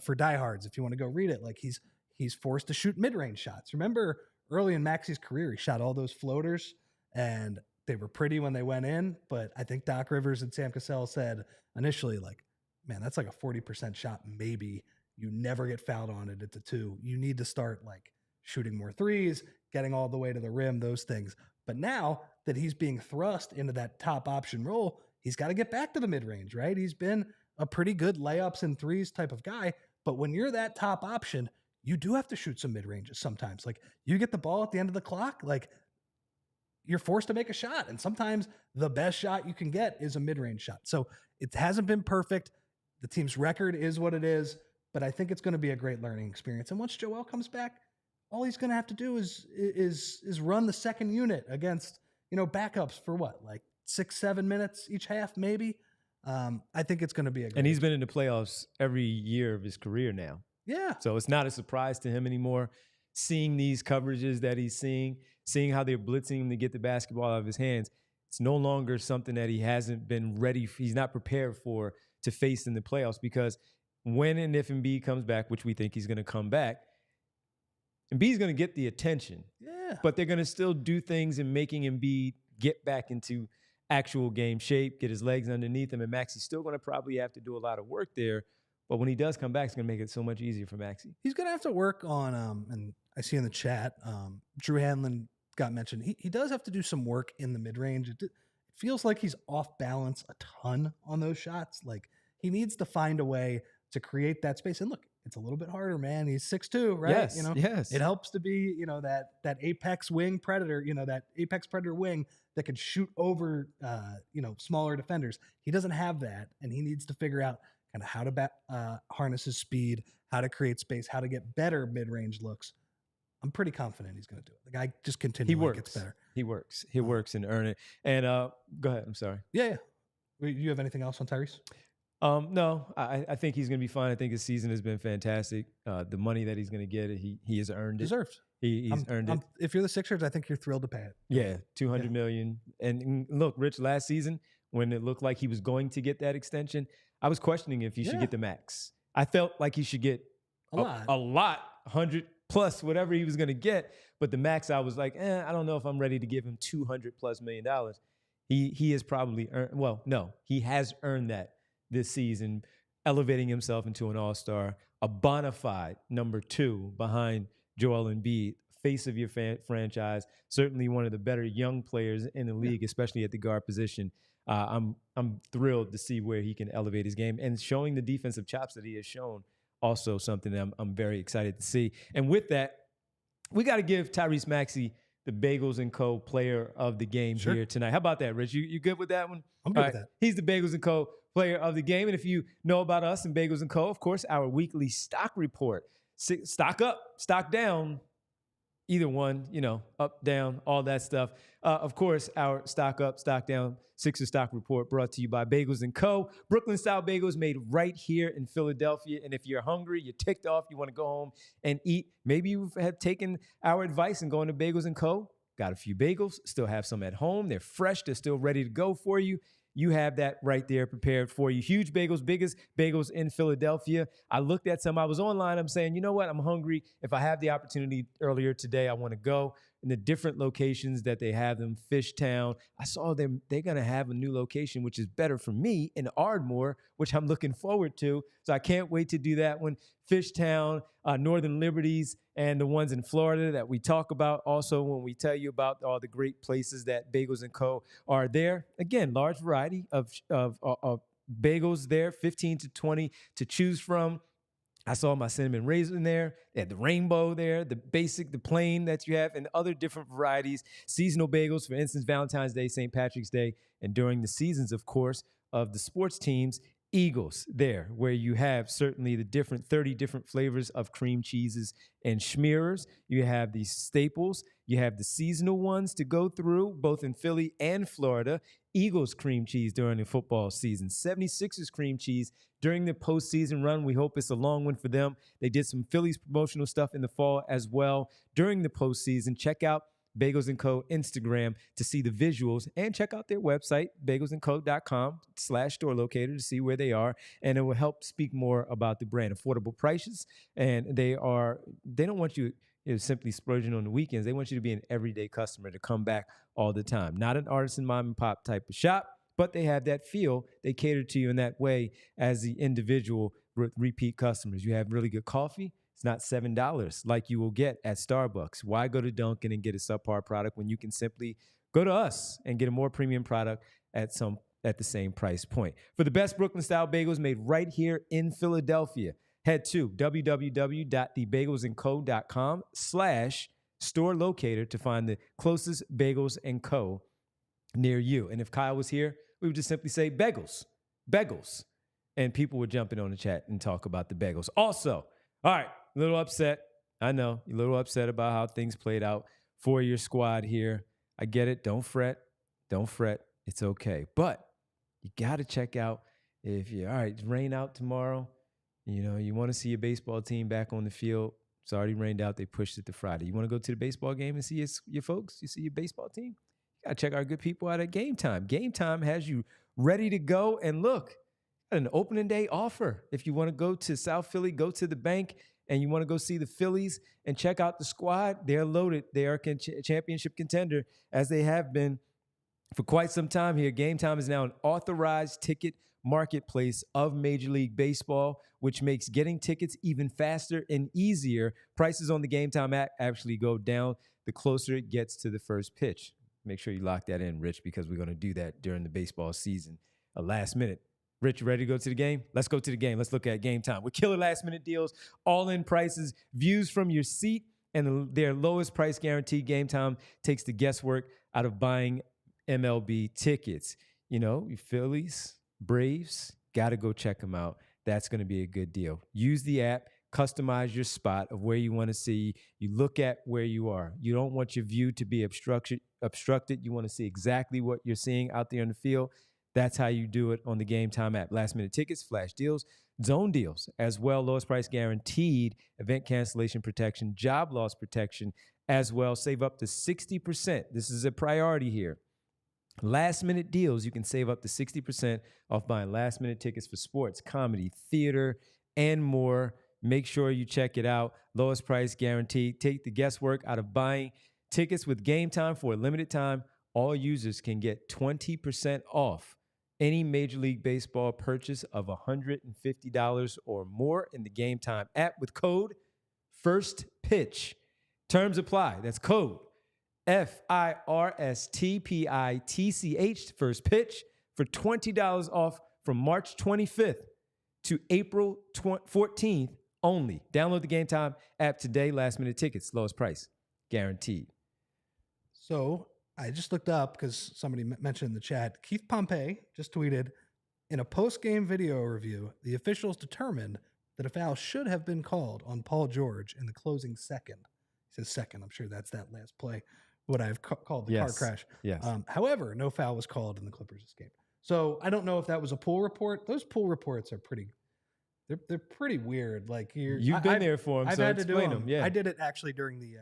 for Diehards. If you want to go read it, like he's forced to shoot mid-range shots. Remember early in Maxey's career, he shot all those floaters and they were pretty when they went in. But I think Doc Rivers and Sam Cassell said initially, like, man, that's like a 40% shot. Maybe you never get fouled on it at the 2. You need to start like shooting more threes, getting all the way to the rim, those things. But now that he's being thrust into that top option role, he's got to get back to the mid-range, right? He's been a pretty good layups and threes type of guy. But when you're that top option, you do have to shoot some mid-ranges sometimes. Like you get the ball at the end of the clock, like you're forced to make a shot. And sometimes the best shot you can get is a mid-range shot. So it hasn't been perfect. The team's record is what it is, but I think it's going to be a great learning experience. And once Joel comes back, all he's going to have to do is run the second unit against, you know, backups for what, like 6-7 minutes each half, maybe. I think it's going to be a great. And he's been in the playoffs every year of his career now. Yeah. So it's not a surprise to him anymore. Seeing these coverages that he's seeing how they're blitzing him to get the basketball out of his hands, it's no longer something that he hasn't been ready. He's not prepared for to face in the playoffs, because when and if Embiid comes back, which we think he's going to come back, Embiid's going to get the attention. Yeah. But they're going to still do things in making Embiid get back into actual game shape, get his legs underneath him, and Maxey's still going to probably have to do a lot of work there. But when he does come back, it's going to make it so much easier for Maxey. He's going to have to work on, and I see in the chat, Drew Hanlon got mentioned. He does have to do some work in the mid-range. It feels like he's off balance a ton on those shots. Like he needs to find a way to create that space. And look, it's a little bit harder, man. He's 6'2", right? Yes, you know, yes. It helps to be, you know, that apex wing predator, you know, that apex predator wing that could shoot over, you know, smaller defenders. He doesn't have that, and he needs to figure out kind of how to harness his speed, how to create space, how to get better mid-range looks. I'm pretty confident he's going to do it. The guy just continually gets better. He works. He works and earn it. And go ahead. I'm sorry. Yeah. You have anything else on Tyrese? No, I think he's going to be fine. I think his season has been fantastic. The money that he's going to get, he has earned it. Deserved. He's earned it. If you're the Sixers, I think you're thrilled to pay it. Yeah, $200 million. And look, Rich, last season, when it looked like he was going to get that extension, I was questioning if he should get the max. I felt like he should get a lot, 100 plus whatever he was going to get. But the max, I was like, I don't know if I'm ready to give him $200+ million. He has probably earned, well, no, he has earned that this season, elevating himself into an all-star, a bona fide number 2 behind Joel Embiid, face of your franchise, certainly one of the better young players in the league, especially at the guard position. I'm thrilled to see where he can elevate his game, and showing the defensive chops that he has shown, also something that I'm very excited to see. And with that, we got to give Tyrese Maxey the Bagels and Co. player of the game here tonight. How about that, Rich? You good with that one? I'm good with that. He's the Bagels and Co. player of the game. And if you know about us and Bagels and Co., of course, our weekly stock report. Stock up, stock down, either one, up, down, all that stuff. Of course, our stock up, stock down, Sixers stock report brought to you by Bagels and Co. Brooklyn-style bagels made right here in Philadelphia. And if you're hungry, you're ticked off, you want to go home and eat, maybe you have taken our advice and going to Bagels and Co. Got a few bagels, still have some at home. They're fresh, they're still ready to go for you. You have that right there prepared for you. Huge bagels, biggest bagels in Philadelphia. I looked at some. I was online. I'm saying, you know what? I'm hungry. If I have the opportunity earlier today, I want to go. In the different locations that they have them, Fishtown. I saw them. They're going to have a new location, which is better for me, in Ardmore, which I'm looking forward to. So I can't wait to do that one. Fishtown, Northern Liberties, and the ones in Florida that we talk about also when we tell you about all the great places that Bagels and Co. are there. Again, large variety of bagels there, 15 to 20 to choose from. I saw my cinnamon raisin there. They had the rainbow there, the basic, the plain that you have, and other different varieties. Seasonal bagels, for instance, Valentine's Day, St. Patrick's Day, and during the seasons, of course, of the sports teams, Eagles there, where you have certainly the 30 different flavors of cream cheeses and schmearers. You have the staples. You have the seasonal ones to go through, both in Philly and Florida. Eagles cream cheese during the football season. 76ers cream cheese during the postseason run. We hope it's a long one for them. They did some Phillies promotional stuff in the fall as well during the postseason. Check out Bagels and Co. Instagram to see the visuals, and check out their website, bagelsandco.com/store locator, to see where they are, and it will help speak more about the brand. Affordable prices, and they don't want you simply splurging on the weekends. They want you to be an everyday customer to come back all the time. Not an artisan mom and pop type of shop, but they have that feel. They cater to you in that way as the individual repeat customers. You have really good coffee. It's not $7 like you will get at Starbucks. Why go to Dunkin' and get a subpar product when you can simply go to us and get a more premium product at the same price point? For the best Brooklyn-style bagels made right here in Philadelphia, head to www.thebagelsandco.com/store locator to find the closest Bagels and Co. near you. And if Kyle was here, we would just simply say bagels, and people would jump in on the chat and talk about the bagels. Also, all right, a little upset. I know, you're a little upset about how things played out for your squad here. I get it. Don't fret. It's okay. But you got to check out, if you're, all right, it's rain out tomorrow. You want to see your baseball team back on the field. It's already rained out. They pushed it to Friday. You want to go to the baseball game and see your folks? You see your baseball team? You got to check our good people out at GameTime. GameTime has you ready to go. And look, an opening day offer. If you want to go to South Philly, go to the bank, and you want to go see the Phillies and check out the squad, they're loaded. They are a championship contender, as they have been for quite some time here. GameTime is now an authorized ticket marketplace of Major League Baseball, which makes getting tickets even faster and easier. Prices on the GameTime app actually go down the closer it gets to the first pitch. Make sure you lock that in, Rich, because we're going to do that during the baseball season. Last minute. Rich, you ready to go to the game? Let's go to the game. Let's look at GameTime. With killer last-minute deals, all-in prices, views from your seat, and their lowest price guarantee, GameTime takes the guesswork out of buying MLB tickets. You Phillies, Braves, got to go check them out. That's going to be a good deal. Use the app. Customize your spot of where you want to see. You look at where you are. You don't want your view to be obstructed. You want to see exactly what you're seeing out there in the field. That's how you do it on the GameTime app. Last-minute tickets, flash deals, zone deals, as well. Lowest price guaranteed, event cancellation protection, job loss protection as well. Save up to 60%. This is a priority here. Last-minute deals, you can save up to 60% off buying last-minute tickets for sports, comedy, theater, and more. Make sure you check it out. Lowest price guaranteed. Take the guesswork out of buying tickets with GameTime for a limited time. All users can get 20% off any Major League Baseball purchase of $150 or more in the GameTime app with code FIRSTPITCH. Terms apply. That's code FIRSTPITCH, first pitch, for $20 off from March 25th to April 14th only. Download the GameTime app today. Last minute tickets, lowest price, guaranteed. So I just looked up because somebody mentioned in the chat. Keith Pompey just tweeted, in a post-game video review, the officials determined that a foul should have been called on Paul George in the closing second. He says second. I'm sure that's that last play, what I've called the car crash. Yes. However, no foul was called and the Clippers escaped. So I don't know if that was a pool report. Those pool reports are pretty, they're pretty weird. Like you've been there for them, so explain them. Yeah, I did it actually during the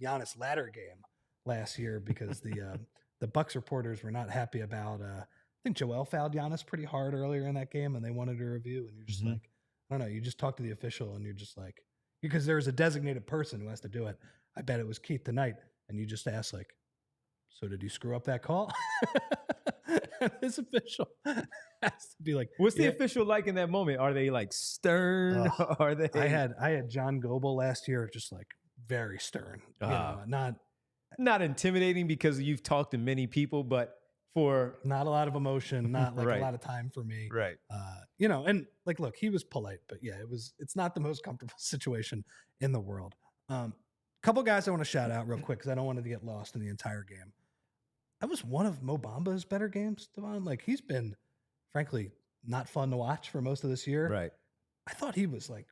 Giannis ladder game last year because the Bucks reporters were not happy about. I think Joel fouled Giannis pretty hard earlier in that game, and they wanted a review. And you're just like, I don't know. You just talk to the official, and you're just like, because there's a designated person who has to do it. I bet it was Keith tonight, and you just ask like, so did you screw up that call? And this official has to be like, what's the official like in that moment? Are they like stern? Are they? I had John Goebel last year, just like very stern. You know, not intimidating because you've talked to many people, but for not a lot of emotion, not like a lot of time for me. Right. You know, and like, look, he was polite, but yeah, it's not the most comfortable situation in the world. Couple guys I want to shout out real quick because I don't want to get lost in the entire game. That was one of Mo Bamba's better games, Devon. Like, he's been, frankly, not fun to watch for most of this year. Right. I thought he was like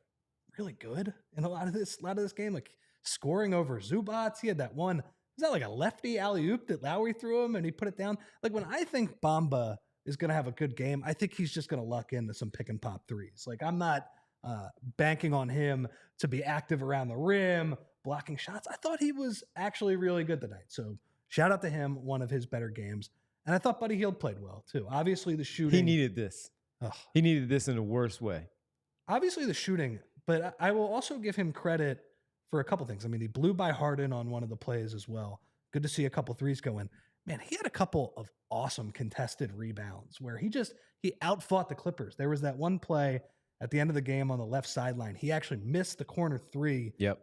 really good in a lot of this game, like scoring over Zubats. He had that one. Was that like a lefty alley-oop that Lowry threw him and he put it down? Like, when I think Bamba is going to have a good game, I think he's just going to luck into some pick and pop threes. Like, I'm not banking on him to be active around the rim, blocking shots. I thought he was actually really good tonight. So shout out to him, one of his better games. And I thought Buddy Hield played well too. Obviously the shooting. He needed this. He needed this in the worst way. Obviously the shooting, but I will also give him credit for a couple things. I mean, he blew by Harden on one of the plays as well. Good to see a couple threes go in. Man, he had a couple of awesome contested rebounds where he outfought the Clippers. There was that one play at the end of the game on the left sideline. He actually missed the corner three. Yep.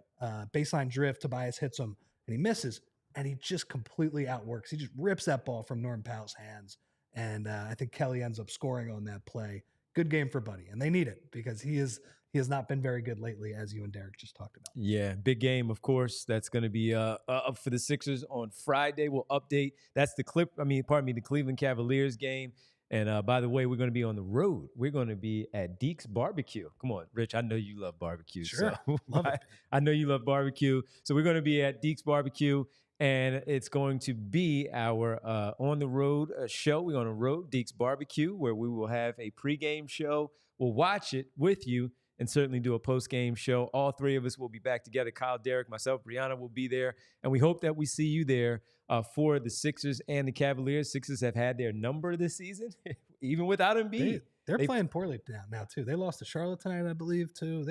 Baseline drift. Tobias hits him and he misses, and he just completely outworks. He just rips that ball from Norm Powell's hands. And I think Kelly ends up scoring on that play. Good game for Buddy. And they need it because he has not been very good lately, as you and Derek just talked about. Yeah, big game, of course. That's going to be up for the Sixers on Friday. We'll update. That's the Cleveland Cavaliers game. And by the way, we're going to be on the road. We're going to be at Deke's Barbecue. Come on, Rich. I know you love barbecue. Sure. So love it. I know you love barbecue. So we're going to be at Deke's Barbecue, and it's going to be our on-the-road show. We're on the road, Deke's Barbecue, where we will have a pregame show. We'll watch it with you and certainly do a post-game show. All three of us will be back together. Kyle, Derek, myself, Brianna will be there. And we hope that we see you there for the Sixers and the Cavaliers. Sixers have had their number this season, even without Embiid. They're playing poorly now, too. They lost to Charlotte tonight, I believe, too.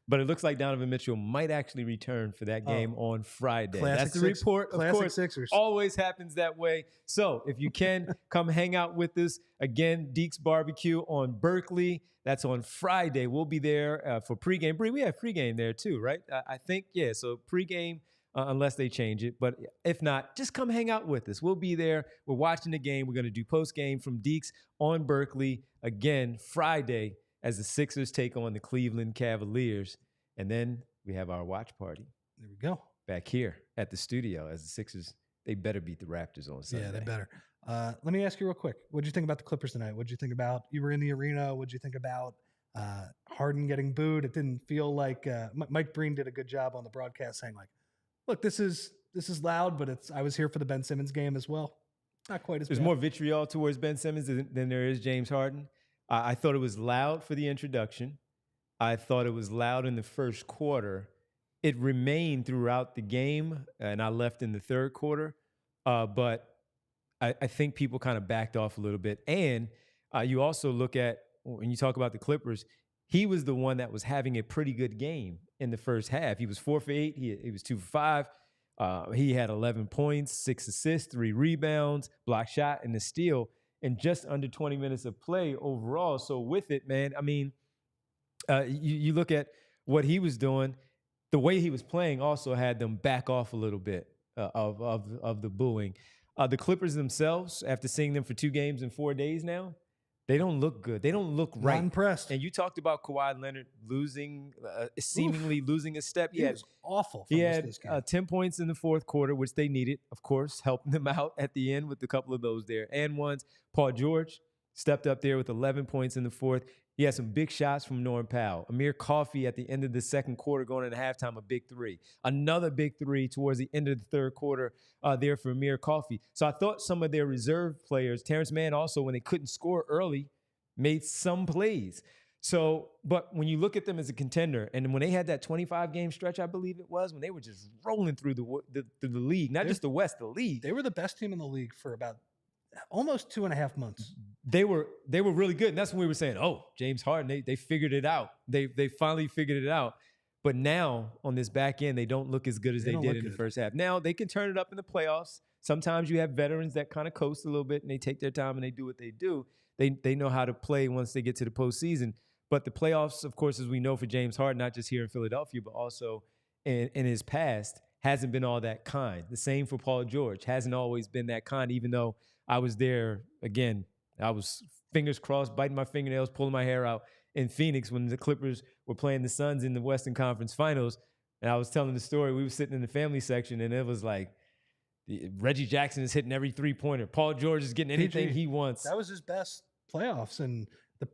But it looks like Donovan Mitchell might actually return for that game on Friday. That's the report. Of course, Sixers. Always happens that way. So if you can, come hang out with us. Again, Deke's Barbecue on Berkeley. That's on Friday. We'll be there for pregame. Bree, we have pregame there too, right? I think, yeah. So pregame, unless they change it. But if not, just come hang out with us. We'll be there. We're watching the game. We're going to do postgame from Deke's on Berkeley again Friday as the Sixers take on the Cleveland Cavaliers. And then we have our watch party. There we go. Back here at the studio as the Sixers, they better beat the Raptors on Sunday. Yeah, they better. Let me ask you real quick. What did you think about the Clippers tonight? What did you think about, you were in the arena. What did you think about Harden getting booed? It didn't feel like Mike Breen did a good job on the broadcast saying like, look, this is loud, but I was here for the Ben Simmons game as well. Not quite as bad. There's more vitriol towards Ben Simmons than there is James Harden. I thought it was loud for the introduction. I thought it was loud in the first quarter. It remained throughout the game, and I left in the third quarter. But I think people kind of backed off a little bit. And you also look at, when you talk about the Clippers, he was the one that was having a pretty good game in the first half. He was 4 for 8. He was 2 for 5. He had 11 points, 6 assists, 3 rebounds, block shot, and a steal. in just under 20 minutes of play overall. So with it, man, I mean, you look at what he was doing, the way he was playing also had them back off a little bit of the booing. The Clippers themselves, after seeing them for 2 games in 4 days now, they don't look good. They don't look right. Not impressed. And you talked about Kawhi Leonard seemingly losing a step. He was awful. He had 10 points in the fourth quarter, which they needed, of course, helping them out at the end with a couple of those there. And ones, Paul George stepped up there with 11 points in the fourth. He had some big shots from Norm Powell. Amir Coffey at the end of the second quarter going into halftime, a big 3. Another big 3 towards the end of the third quarter there for Amir Coffey. So I thought some of their reserve players, Terrence Mann also, when they couldn't score early, made some plays. So, but when you look at them as a contender, and when they had that 25-game stretch, I believe it was, when they were just rolling through the league, not just the West, the league. They were the best team in the league for about almost 2.5 months. They were really good. And that's when we were saying, oh, James Harden, they figured it out. They finally figured it out. But now on this back end, they don't look as good as they did in the first half. Now they can turn it up in the playoffs. Sometimes you have veterans that kind of coast a little bit and they take their time and they do what they do. They know how to play once they get to the postseason. But the playoffs, of course, as we know for James Harden, not just here in Philadelphia, but also in his past, hasn't been all that kind. The same for Paul George. Hasn't always been that kind, even though I was there, again, I was fingers crossed, biting my fingernails, pulling my hair out in Phoenix when the Clippers were playing the Suns in the Western Conference Finals. And I was telling the story. We were sitting in the family section, and it was like, Reggie Jackson is hitting every three-pointer. Paul George is getting anything he wants. That was his best playoffs in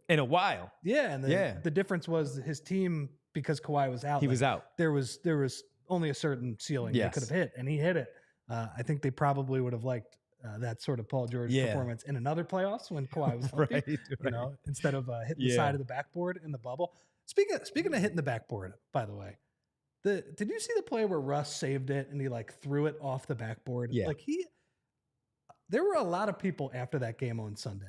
a while. Yeah, and the difference was his team, because Kawhi was out. He was out. There was only a certain ceiling they could have hit, and he hit it. I think they probably would have liked that sort of Paul George performance in another playoffs when Kawhi was healthy, right. You know, instead of hitting the side of the backboard in the bubble. Speaking of hitting the backboard, by the way, did you see the play where Russ saved it and he like threw it off the backboard? Yeah. There were a lot of people after that game on Sunday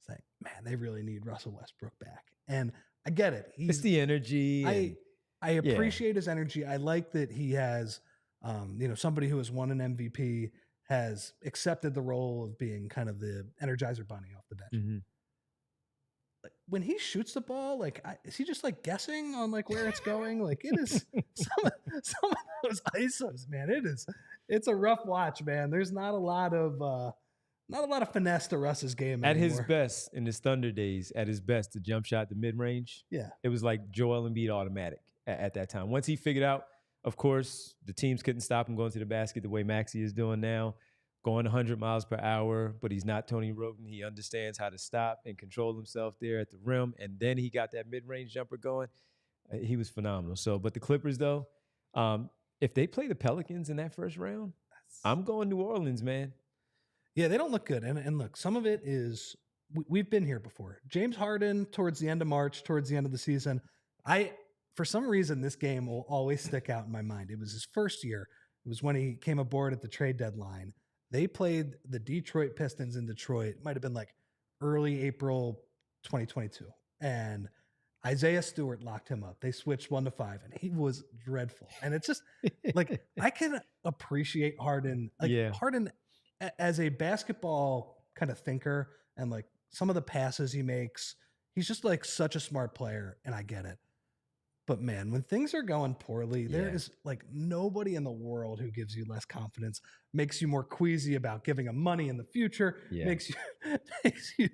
saying, man, they really need Russell Westbrook back. And I get it. It's the energy. I appreciate his energy. I like that he has, somebody who has won an MVP has accepted the role of being kind of the Energizer Bunny off the bench. Mm-hmm. Like, when he shoots the ball, is he just like guessing on like where it's going? Like it is some of those ISOs, man. It's a rough watch, man. There's not a lot of finesse to Russ's game at anymore. his best in his Thunder days. At his best, the jump shot, the mid range. Yeah, it was like Joel Embiid automatic at that time. Once he figured out, of course, the teams couldn't stop him going to the basket the way Maxey is doing now, going 100 miles per hour, but he's not Tony Roten. He understands how to stop and control himself there at the rim, and then he got that mid-range jumper going. He was phenomenal. So, but the Clippers, though, if they play the Pelicans in that first round, I'm going New Orleans, man. Yeah, they don't look good. And look, some of it is we've been here before. James Harden towards the end of March, towards the end of the season, for some reason, this game will always stick out in my mind. It was his first year. It was when he came aboard at the trade deadline. They played the Detroit Pistons in Detroit. It might have been like early April 2022. And Isaiah Stewart locked him up. They switched 1-5, and he was dreadful. And it's just like, I can appreciate Harden. Harden as a basketball kind of thinker, and like some of the passes he makes, he's just like such a smart player, and I get it. But man, when things are going poorly, there is like nobody in the world who gives you less confidence, makes you more queasy about giving him money in the future, makes you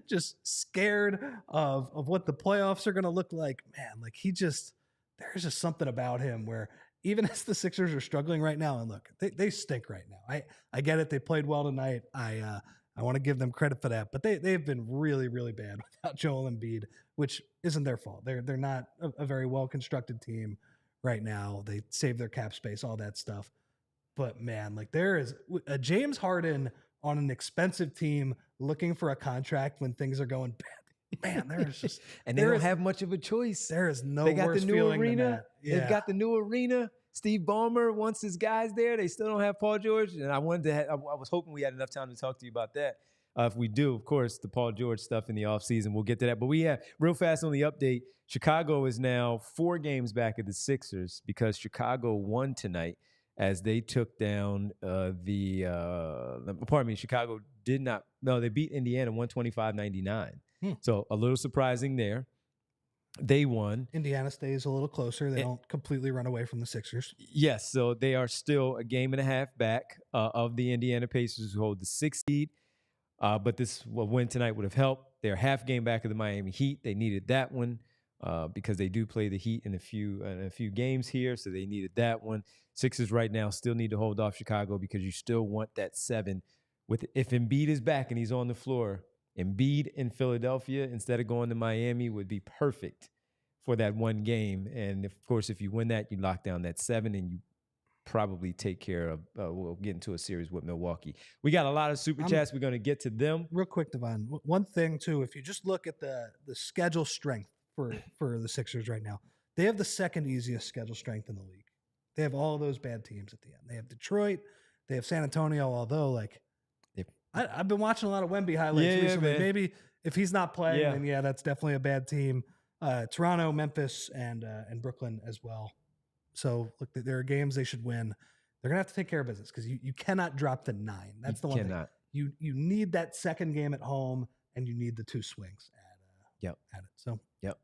just scared of what the playoffs are going to look like. Man, like there's just something about him where even as the Sixers are struggling right now, and look, they stink right now. I get it. They played well tonight. I want to give them credit for that, but they've been really, really bad without Joel Embiid, which isn't their fault. They're not a very well-constructed team right now. They save their cap space, all that stuff. But man, like there is a James Harden on an expensive team looking for a contract when things are going bad. Man, there's just and they don't have much of a choice. There is no worse feeling than that. Yeah. They've got the new arena. Steve Ballmer wants his guys there. They still don't have Paul George, and I was hoping we had enough time to talk to you about that. If we do, of course, the Paul George stuff in the offseason, we'll get to that. But we have, real fast on the update, Chicago is now 4 games back at the Sixers because Chicago won tonight as they took down Chicago they beat Indiana 125-99. So a little surprising there. They won. Indiana stays a little closer. They don't completely run away from the Sixers. Yes, so they are still a game and a half back of the Indiana Pacers, who hold the 6th seed. But this win tonight would have helped. They're half game back of the Miami Heat. They needed that one because they do play the Heat in a few games here, so they needed that one. Sixers right now still need to hold off Chicago because you still want that 7. If Embiid is back and he's on the floor, Embiid in Philadelphia instead of going to Miami would be perfect for that one game. And of course, if you win that, you lock down that 7 and you probably take care of, we'll get into a series with Milwaukee. We got a lot of super chats. We're going to get to them. Real quick, Devon. One thing, too, if you just look at the schedule strength for the Sixers right now, they have the 2nd easiest schedule strength in the league. They have all of those bad teams at the end. They have Detroit. They have San Antonio, although, I've been watching a lot of Wemby highlights recently. Man. Maybe if he's not playing, then that's definitely a bad team. Toronto, Memphis, and Brooklyn as well. So look, there are games they should win. They're gonna have to take care of business because you cannot drop to 9. That's the one thing. You need that 2nd game at home, and you need the 2 swings at it. So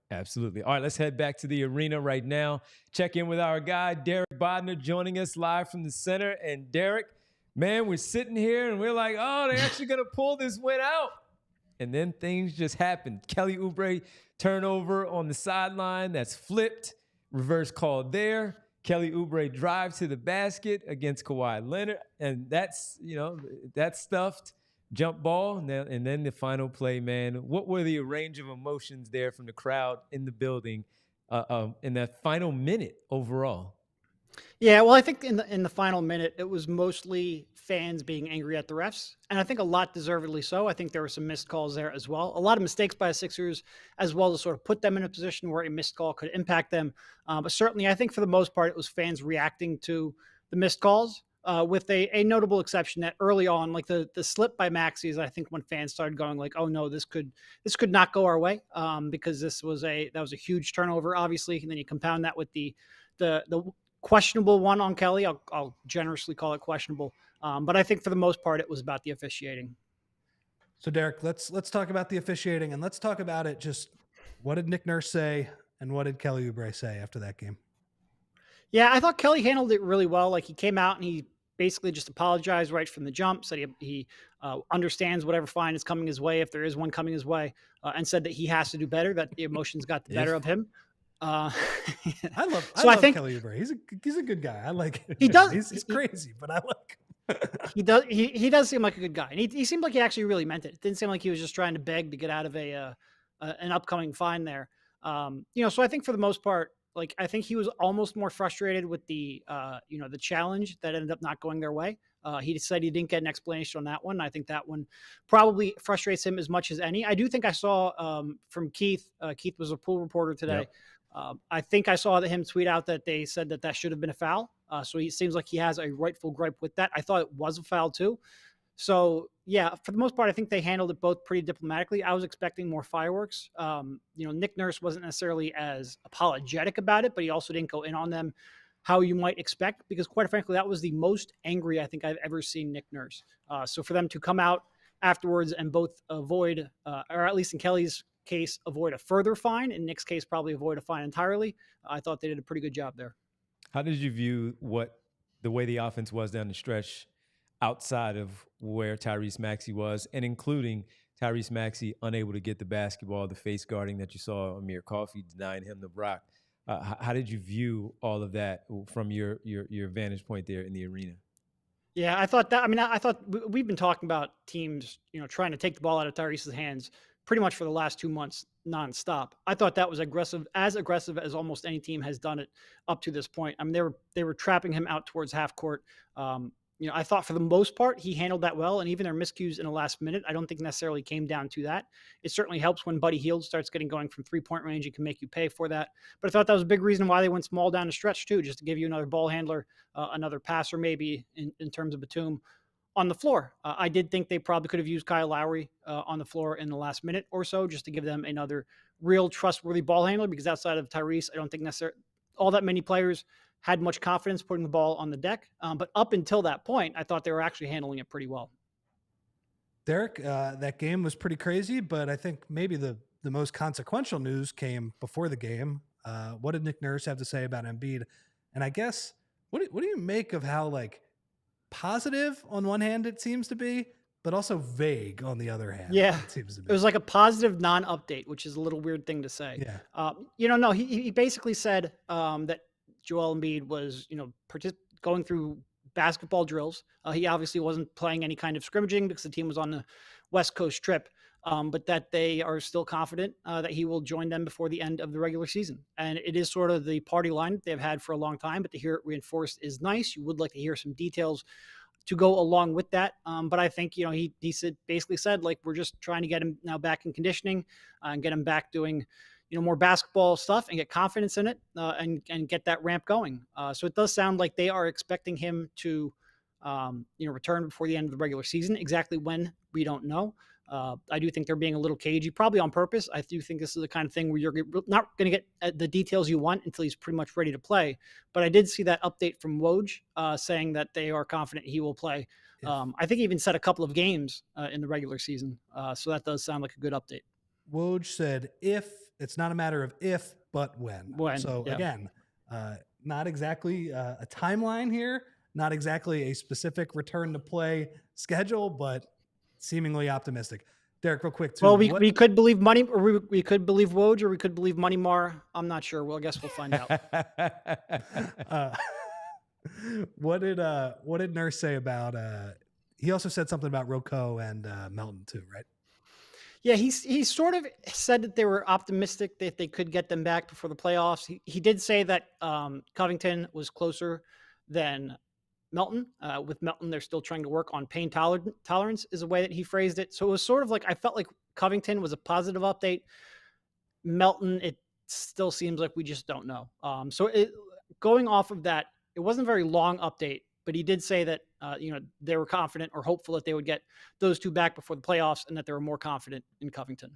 absolutely. All right, let's head back to the arena right now. Check in with our guy Derek Bodner joining us live from the center. And Derek, man, we're sitting here and we're like, oh, they're actually gonna pull this win out. And then things just happened. Kelly Oubre turnover on the sideline that's flipped. Reverse call there. Kelly Oubre drive to the basket against Kawhi Leonard. And that's stuffed. Jump ball. And then the final play, man. What were the range of emotions there from the crowd in the building in that final minute overall? Yeah, well, I think in the final minute, it was mostly fans being angry at the refs, and I think a lot deservedly so. I think there were some missed calls there as well. A lot of mistakes by the Sixers as well to sort of put them in a position where a missed call could impact them. But certainly, I think for the most part, it was fans reacting to the missed calls with a notable exception that early on, like the slip by Maxey is, I think, when fans started going like, oh no, this could not go our way because that was a huge turnover, obviously. And then you compound that with the questionable one on Kelly. I'll generously call it questionable. But I think for the most part, it was about the officiating. So Derek, let's talk about the officiating, and let's talk about it. Just what did Nick Nurse say and what did Kelly Oubre say after that game? Yeah, I thought Kelly handled it really well. Like, he came out and he basically just apologized right from the jump, said he understands whatever fine is coming his way, if there is one coming his way, and said that he has to do better, that the emotions got the better of him. I love Kelly Oubre. He's a good guy. I like him. He does. He's crazy, but I like him. He does seem like a good guy, and he seemed like he actually really meant it. It didn't seem like he was just trying to beg to get out of an upcoming fine there. So I think for the most part, like, I think he was almost more frustrated with the challenge that ended up not going their way. He said he didn't get an explanation on that one. I think that one probably frustrates him as much as any. I do think I saw from Keith. Keith was a pool reporter today. Yep. I think I saw him tweet out that they said that should have been a foul. So he seems like he has a rightful gripe with that. I thought it was a foul too. So yeah, for the most part, I think they handled it both pretty diplomatically. I was expecting more fireworks. Nick Nurse wasn't necessarily as apologetic about it, but he also didn't go in on them how you might expect, because quite frankly, that was the most angry I think I've ever seen Nick Nurse. So for them to come out afterwards and both avoid, or at least in Kelly's case, avoid a further fine, in Nick's case, probably avoid a fine entirely, I thought they did a pretty good job there. How did you view the way the offense was down the stretch outside of where Tyrese Maxey was, and including Tyrese Maxey unable to get the basketball, the face guarding that you saw Amir Coffey denying him the rock? How did you view all of that from your vantage point there in the arena? Yeah, I thought that. I mean, I thought we've been talking about teams, trying to take the ball out of Tyrese's hands pretty much for the last 2 months nonstop. I thought that was aggressive as almost any team has done it up to this point. I mean, they were trapping him out towards half court. I thought for the most part he handled that well, and even their miscues in the last minute, I don't think necessarily came down to that. It certainly helps when Buddy Hield starts getting going from 3-point range. It can make you pay for that. But I thought that was a big reason why they went small down the stretch too, just to give you another ball handler, another passer maybe in terms of Batum on the floor. I did think they probably could have used Kyle Lowry on the floor in the last minute or so, just to give them another real trustworthy ball handler, because outside of Tyrese, I don't think necessarily all that many players had much confidence putting the ball on the deck. But up until that point, I thought they were actually handling it pretty well. Derek, that game was pretty crazy, but I think maybe the most consequential news came before the game. What did Nick Nurse have to say about Embiid? And I guess, what do you make of how like positive on one hand it seems to be, but also vague on the other hand? Yeah, it seems to be. It was like a positive non-update, which is a little weird thing to say. Yeah. No, he basically said that Joel Embiid was, going through basketball drills. He obviously wasn't playing any kind of scrimmaging because the team was on the West Coast trip, but that they are still confident that he will join them before the end of the regular season. And it is sort of the party line that they've had for a long time, but to hear it reinforced is nice. You would like to hear some details to go along with that. But I think, he basically said, like, we're just trying to get him now back in conditioning and get him back doing, more basketball stuff and get confidence in it and get that ramp going. So it does sound like they are expecting him to, return before the end of the regular season. Exactly when, we don't know. I do think they're being a little cagey, probably on purpose. I do think this is the kind of thing where you're not going to get the details you want until he's pretty much ready to play. But I did see that update from Woj saying that they are confident he will play. I think he even said a couple of games in the regular season. So that does sound like a good update. Woj said, it's not a matter of if, but when. So again, not exactly a timeline here, not exactly a specific return to play schedule, but seemingly optimistic. Derek, real quick. Well, we could believe money, or we could believe Woj, or we could believe Money Mar. I'm not sure. Well, I guess we'll find out. What did Nurse say about? He also said something about Rocco and Melton too, right? Yeah, he sort of said that they were optimistic that they could get them back before the playoffs. He did say that Covington was closer than Melton. With Melton, they're still trying to work on pain tolerance is a way that he phrased it. So it was sort of like, I felt like Covington was a positive update. Melton, it still seems like we just don't know. Going off of that, it wasn't a very long update, but he did say that, they were confident or hopeful that they would get those two back before the playoffs and that they were more confident in Covington.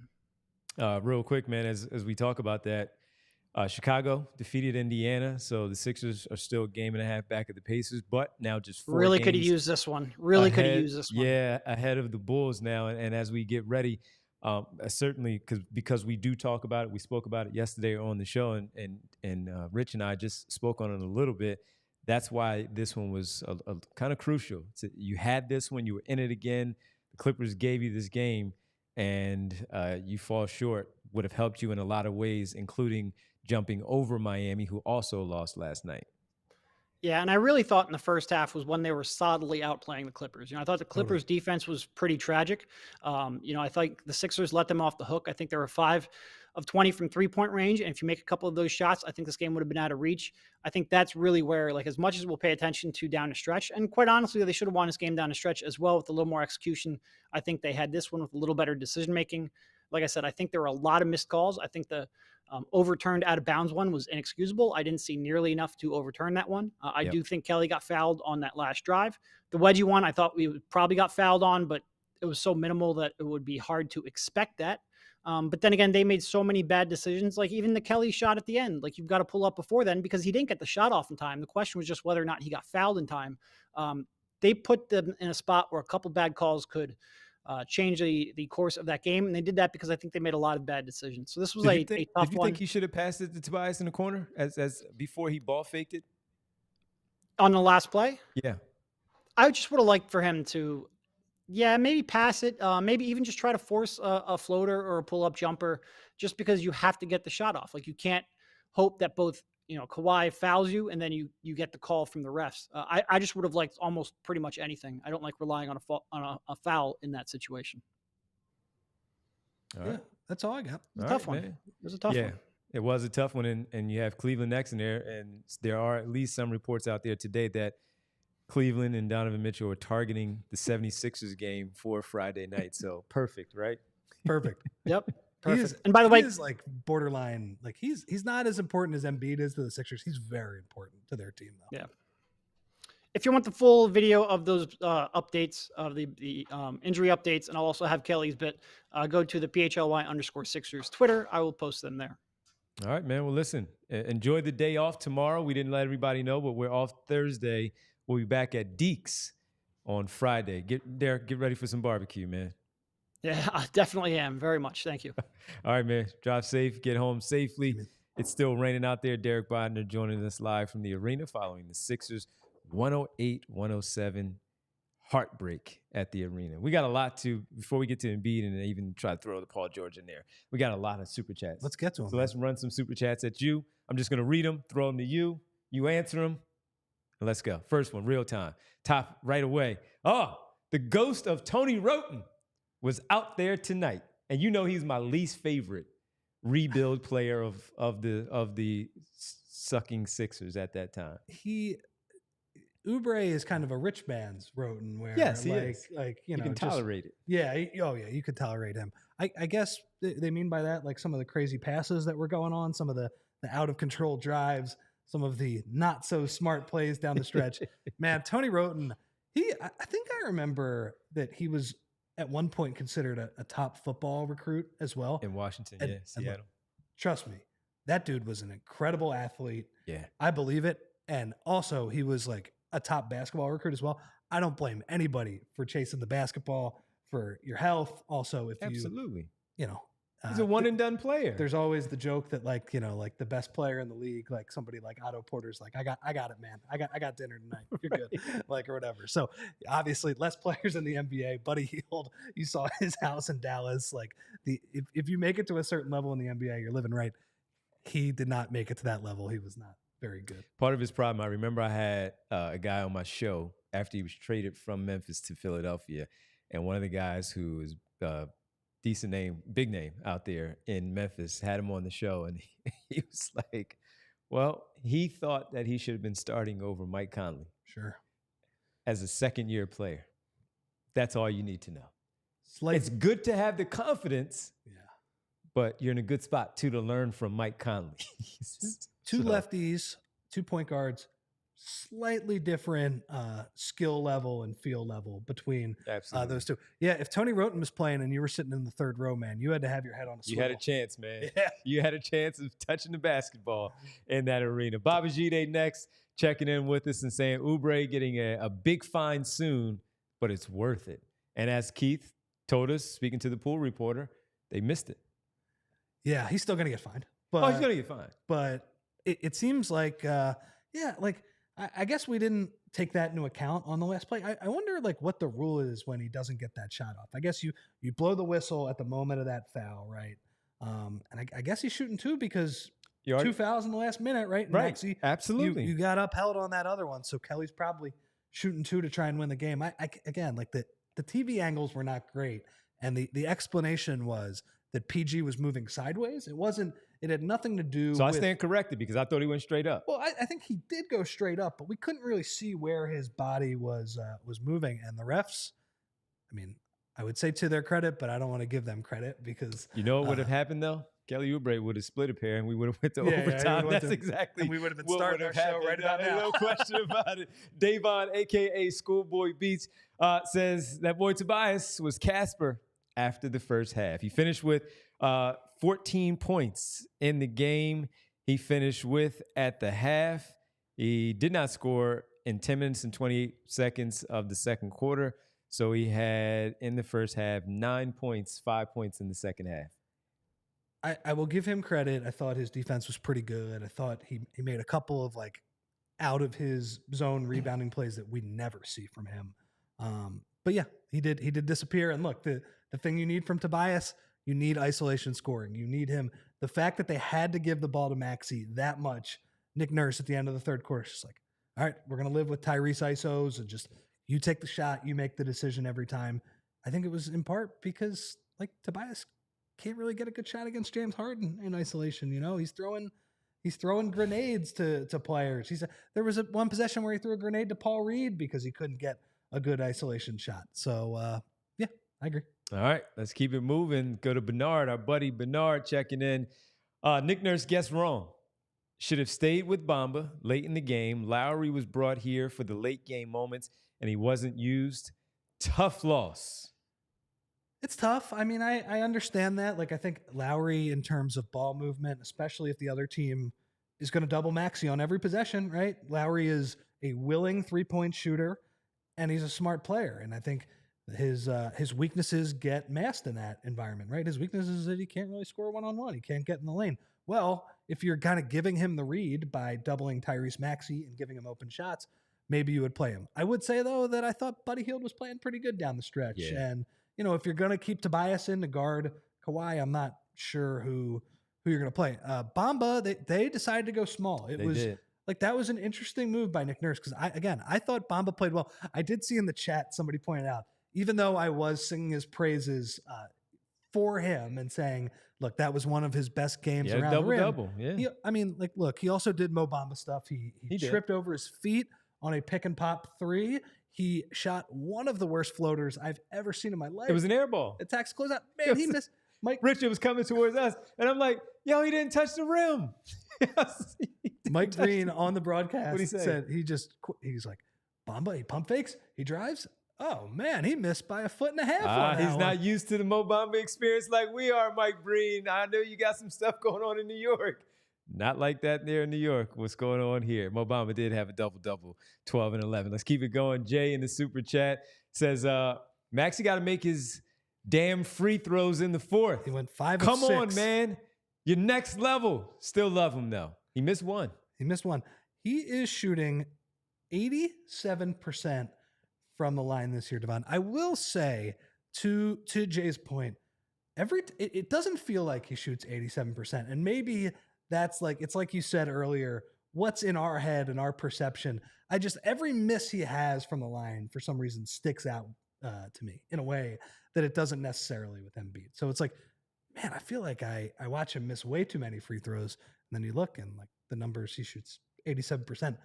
Real quick, man, as we talk about that, Chicago defeated Indiana, so the Sixers are still a game and a half back at the Pacers, but now just 4 really games could have used this one. Yeah, ahead of the Bulls now. And as we get ready, certainly because we do talk about it, we spoke about it yesterday on the show, and Rich and I just spoke on it a little bit. That's why this one was a kind of crucial. You had this one, you were in it again. The Clippers gave you this game, and you fall short. Would have helped you in a lot of ways, including jumping over Miami, who also lost last night. Yeah, and I really thought in the first half was when they were solidly outplaying the Clippers. I thought the Clippers defense was pretty tragic. I think the Sixers let them off the hook. I think there were 5 of 20 from three-point range, and if you make a couple of those shots, I think this game would have been out of reach. I think that's really where, like, as much as we'll pay attention to down the stretch, and quite honestly, they should have won this game down the stretch as well with a little more execution. I think they had this one with a little better decision-making. Like I said, I think there were a lot of missed calls. I think the overturned out of bounds one was inexcusable. I didn't see nearly enough to overturn that one. I do think Kelly got fouled on that last drive. The wedgie one, I thought we probably got fouled on, but it was so minimal that it would be hard to expect that. But then again, they made so many bad decisions. Like even the Kelly shot at the end, like you've got to pull up before then because he didn't get the shot off in time. The question was just whether or not he got fouled in time. They put them in a spot where a couple bad calls could change the course of that game. And they did that because I think they made a lot of bad decisions. So this was a tough one. Did you think he should have passed it to Tobias in the corner as before he ball faked it? On the last play? Yeah. I just would have liked for him to, maybe pass it. Maybe even just try to force a floater or a pull-up jumper just because you have to get the shot off. Like you can't hope that both, Kawhi fouls you and then you get the call from the refs. I just would have liked almost pretty much anything. I don't like relying on a foul in that situation. All right. That's all I got. Tough one. Man. It was a tough one. It was a tough one, and you have Cleveland next in there, and there are at least some reports out there today that Cleveland and Donovan Mitchell are targeting the 76ers game for Friday night. So perfect, right? Perfect. Yep. Perfect. And by the way, he is like borderline. Like he's not as important as Embiid is to the Sixers. He's very important to their team, though. Yeah. If you want the full video of those updates of the injury updates, and I'll also have Kelly's bit, go to the PHLY _Sixers Twitter. I will post them there. All right, man. Well, listen, enjoy the day off tomorrow. We didn't let everybody know, but we're off Thursday. We'll be back at Deeks on Friday. Derek, get ready for some barbecue, man. Yeah, I definitely am. Very much. Thank you. All right, man. Drive safe. Get home safely. It's still raining out there. Derek Bodner joining us live from the arena following the Sixers 108-107 heartbreak at the arena. We got a lot before we get to Embiid and even try to throw the Paul George in there. We got a lot of super chats. Let's get to them. So let's run some super chats at you. I'm just going to read them, throw them to you. You answer them. And let's go. First one, real time. Top right away. Oh, the ghost of Tony Roten was out there tonight. And you know he's my least favorite rebuild player of the sucking Sixers at that time. Oubre is kind of a rich man's Roten, where yes, he is. Like you can tolerate it. Yeah, you could tolerate him. I guess they mean by that like some of the crazy passes that were going on, some of the out of control drives, some of the not so smart plays down the stretch. Man, Tony Roten, I think I remember that he was at one point considered a top football recruit as well. In Washington, Seattle. Look, trust me, that dude was an incredible athlete. Yeah. I believe it. And also he was like a top basketball recruit as well. I don't blame anybody for chasing the basketball for your health. Also, if absolutely, he's a one and done player. There's always the joke that like the best player in the league, like somebody like Otto Porter's like, I got it, man. I got dinner tonight. You're good. Like, or whatever. So obviously less players in the NBA. Buddy Hield, you saw his house in Dallas. Like if you make it to a certain level in the NBA, you're living right. He did not make it to that level. He was not very good. Part of his problem, I remember I had a guy on my show after he was traded from Memphis to Philadelphia. And one of the guys who is decent name, big name out there in Memphis, had him on the show. And he was like, well, he thought that he should have been starting over Mike Conley. Sure. As a second-year player. That's all you need to know. It's good to have the confidence. Yeah. But you're in a good spot, too, to learn from Mike Conley. Two lefties, 2 point guards, slightly different skill level and feel level between those two. Yeah, if Tony Roten was playing and you were sitting in the third row, man, you had to have your head on a swivel. You had a chance, man. Yeah. You had a chance of touching the basketball in that arena. Baba Jide next, checking in with us and saying Oubre getting a big fine soon, but it's worth it. And as Keith told us, speaking to the pool reporter, they missed it. Yeah, he's still going to get fined. But, he's going to get fined. But it seems like, I guess we didn't take that into account on the last play. I wonder like what the rule is when he doesn't get that shot off. I guess you blow the whistle at the moment of that foul, right? And I guess he's shooting two because 2 fouls in the last minute, right? And right. Absolutely. You got upheld on that other one. So Kelly's probably shooting two to try and win the game. Again, like the TV angles were not great. And the explanation was that PG was moving sideways. It had nothing to do with... So I stand corrected because I thought he went straight up. Well, I think he did go straight up, but we couldn't really see where his body was moving. And the refs, I mean, I would say to their credit, but I don't want to give them credit because... You know what would have happened, though? Kelly Oubre would have split a pair and we would have went to overtime. That's exactly and we would have been starting our show right about now. No question about it. Davon, a.k.a. Schoolboy Beats, says that boy Tobias was Casper after the first half. He finished with 14 points in the game. He finished with at the half. He did not score in 10 minutes and 28 seconds of the second quarter. So he had in the first half 9 points, 5 points in the second half. I will give him credit. I thought his defense was pretty good. I thought he made a couple of like out of his zone rebounding plays that we never see from him. But yeah, he did disappear. And look, the thing you need from Tobias, you need isolation scoring. You need him. The fact that they had to give the ball to Maxey that much, Nick Nurse at the end of the third quarter is just like, all right, we're going to live with Tyrese ISOs and just you take the shot, you make the decision every time. I think it was in part because like Tobias can't really get a good shot against James Harden in isolation. You know, he's throwing grenades to players. There was one possession where he threw a grenade to Paul Reed because he couldn't get a good isolation shot. So yeah, I agree. All right, let's keep it moving. Go to Bernard, our buddy Bernard checking in. Nick Nurse guessed wrong. Should have stayed with Bamba late in the game. Lowry was brought here for the late game moments, and he wasn't used. Tough loss. It's tough. I mean, I understand that. Like, I think Lowry, in terms of ball movement, especially if the other team is going to double Maxey on every possession, right? Lowry is a willing 3-point shooter, and he's a smart player. And I think his weaknesses get masked in that environment, right? His weakness is that he can't really score one-on-one. He can't get in the lane. Well, if you're kind of giving him the read by doubling Tyrese Maxey and giving him open shots, maybe you would play him. I would say, though, that I thought Buddy Hield was playing pretty good down the stretch. Yeah. And, if you're going to keep Tobias in to guard Kawhi, I'm not sure who you're going to play. Bamba, they decided to go small. It was like, that was an interesting move by Nick Nurse, because I thought Bamba played well. I did see in the chat somebody pointed out, even though I was singing his praises for him and saying, look, that was one of his best games around the rim. Double. Yeah. He also did Mo Bamba stuff. He tripped over his feet on a pick and pop 3. He shot one of the worst floaters I've ever seen in my life. It was an air ball. Attacks closeout. Man, he missed. Mike Richard was coming towards us, and I'm like, yo, he didn't touch the rim. Mike Green on the broadcast What'd he say? said he's like, Bamba, he pump fakes, he drives. Oh, man, he missed by 1.5 feet. He's not used to the Mo Bamba experience like we are, Mike Breen. I know you got some stuff going on in New York. Not like that there in New York. What's going on here? Mo Bamba did have a double-double, 12 and 11. Let's keep it going. Jay in the super chat says, Maxey got to make his damn free throws in the fourth. He went 5 Come of 6. on, man. You're next level. Still love him, though. He missed one. He is shooting 87% from the line this year, Devon. I will say, to Jay's point, it doesn't feel like he shoots 87%. And maybe that's like, it's like you said earlier, what's in our head and our perception. Every miss he has from the line for some reason sticks out to me in a way that it doesn't necessarily with Embiid. So it's like, man, I feel like I watch him miss way too many free throws. And then you look and like the numbers, he shoots 87%.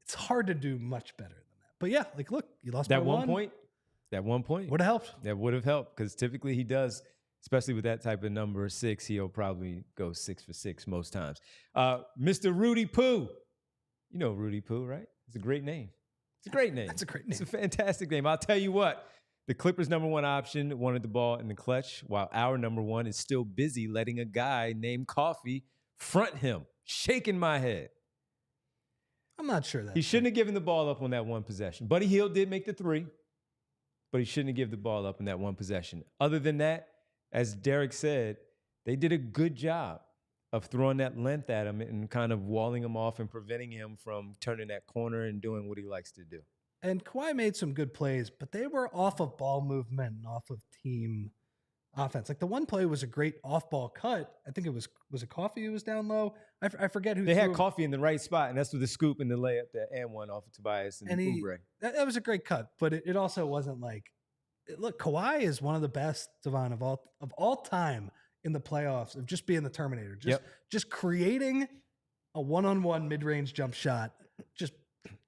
It's hard to do much better than that. But yeah, like, look, you lost that by one point. That 1 point would have helped. That would have helped, because typically he does, especially with that type of number 6, he'll probably go 6 for 6 most times. Mr. Rudy Poo. You know Rudy Poo, right? It's a great name. It's a great name. That's a great name. It's a fantastic name. I'll tell you what. The Clippers' number 1 option wanted the ball in the clutch, while our number 1 is still busy letting a guy named Coffee front him. Shaking my head. I'm not sure that he shouldn't have given the ball up on that one possession. Buddy Hield did make the 3, but he shouldn't have given the ball up in that one possession. Other than that, as Derek said, they did a good job of throwing that length at him and kind of walling him off and preventing him from turning that corner and doing what he likes to do. And Kawhi made some good plays, but they were off of ball movement and off of team offense. Like, the one play was a great off-ball cut. I think it was it Coffee who was down low? I forget who. They had Coffee in the right spot, and that's with the scoop and the layup, the and one off of Tobias and Oubre. That was a great cut, but it also wasn't like. Look, Kawhi is one of the best, Devon, of all time in the playoffs of just being the Terminator, just creating a one-on-one mid-range jump shot, just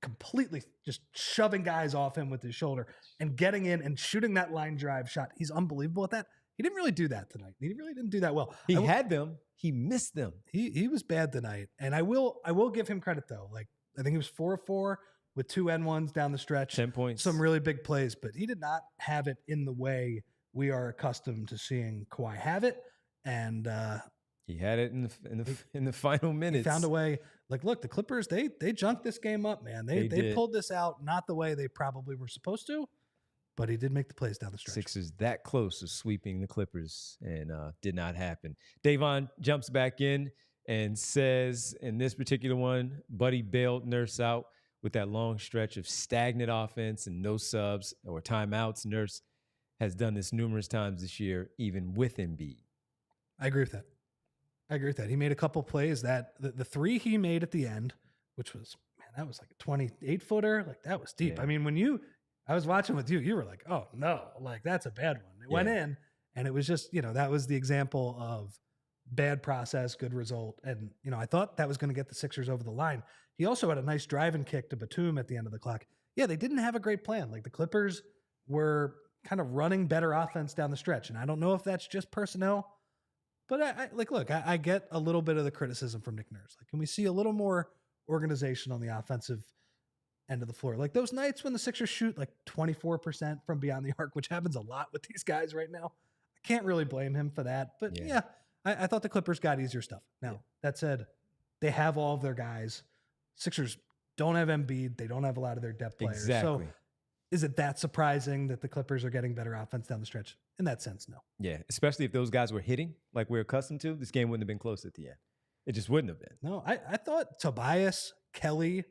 completely just shoving guys off him with his shoulder and getting in and shooting that line drive shot. He's unbelievable at that. He didn't really do that tonight. He really didn't do that well. He had them. He missed them. He was bad tonight. And I will give him credit, though. Like, I think he was 4 of 4 with 2 N1s down the stretch. 10 points. Some really big plays, but he did not have it in the way we are accustomed to seeing Kawhi have it. And he had it in the final minutes. He found a way. Like, look, the Clippers, they junked this game up, man. They pulled this out not the way they probably were supposed to, but he did make the plays down the stretch. Sixers that close to sweeping the Clippers, and did not happen. Davon jumps back in and says, in this particular one, Buddy bailed Nurse out with that long stretch of stagnant offense and no subs or timeouts. Nurse has done this numerous times this year, even with Embiid. I agree with that. He made a couple plays that the 3 he made at the end, which was, man, that was like a 28-footer. Like, that was deep. Yeah. I mean, I was watching with you, you were like, oh no, like, that's a bad one. It went in, and it was just, that was the example of bad process, good result. And, I thought that was going to get the Sixers over the line. He also had a nice driving kick to Batum at the end of the clock. Yeah, they didn't have a great plan. Like, the Clippers were kind of running better offense down the stretch. And I don't know if that's just personnel, but I get a little bit of the criticism from Nick Nurse. Like, can we see a little more organization on the offensive end of the floor? Like, those nights when the Sixers shoot like 24% from beyond the arc, which happens a lot with these guys right now. Can't really blame him for that. But yeah, I thought the Clippers got easier stuff. Now, that said, they have all of their guys. Sixers don't have Embiid. They don't have a lot of their depth players. Exactly. So is it that surprising that the Clippers are getting better offense down the stretch? In that sense, no. Yeah, especially if those guys were hitting like we're accustomed to, this game wouldn't have been close at the end. It just wouldn't have been. No, I thought Tobias, Kelly,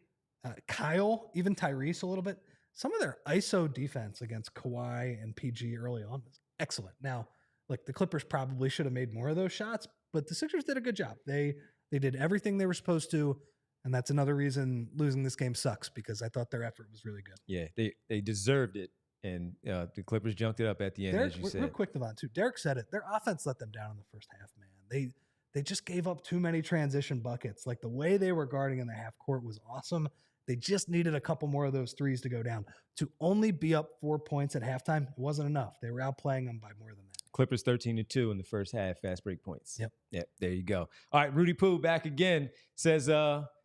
Kyle, even Tyrese a little bit. Some of their ISO defense against Kawhi and PG early on was excellent. Now, look, the Clippers probably should have made more of those shots, but the Sixers did a good job. They did everything they were supposed to, and that's another reason losing this game sucks, because I thought their effort was really good. Yeah, they deserved it, and the Clippers junked it up at the end, as you said. Real quick, Devon, too. Derek said it. Their offense let them down in the first half, man. They just gave up too many transition buckets. Like, the way they were guarding in the half court was awesome. They just needed a couple more of those threes to go down. To only be up 4 points at halftime, it wasn't enough. They were outplaying them by more than that. Clippers 13-2 in the first half, fast break points. Yep, there you go. All right, Rudy Poo back again. Says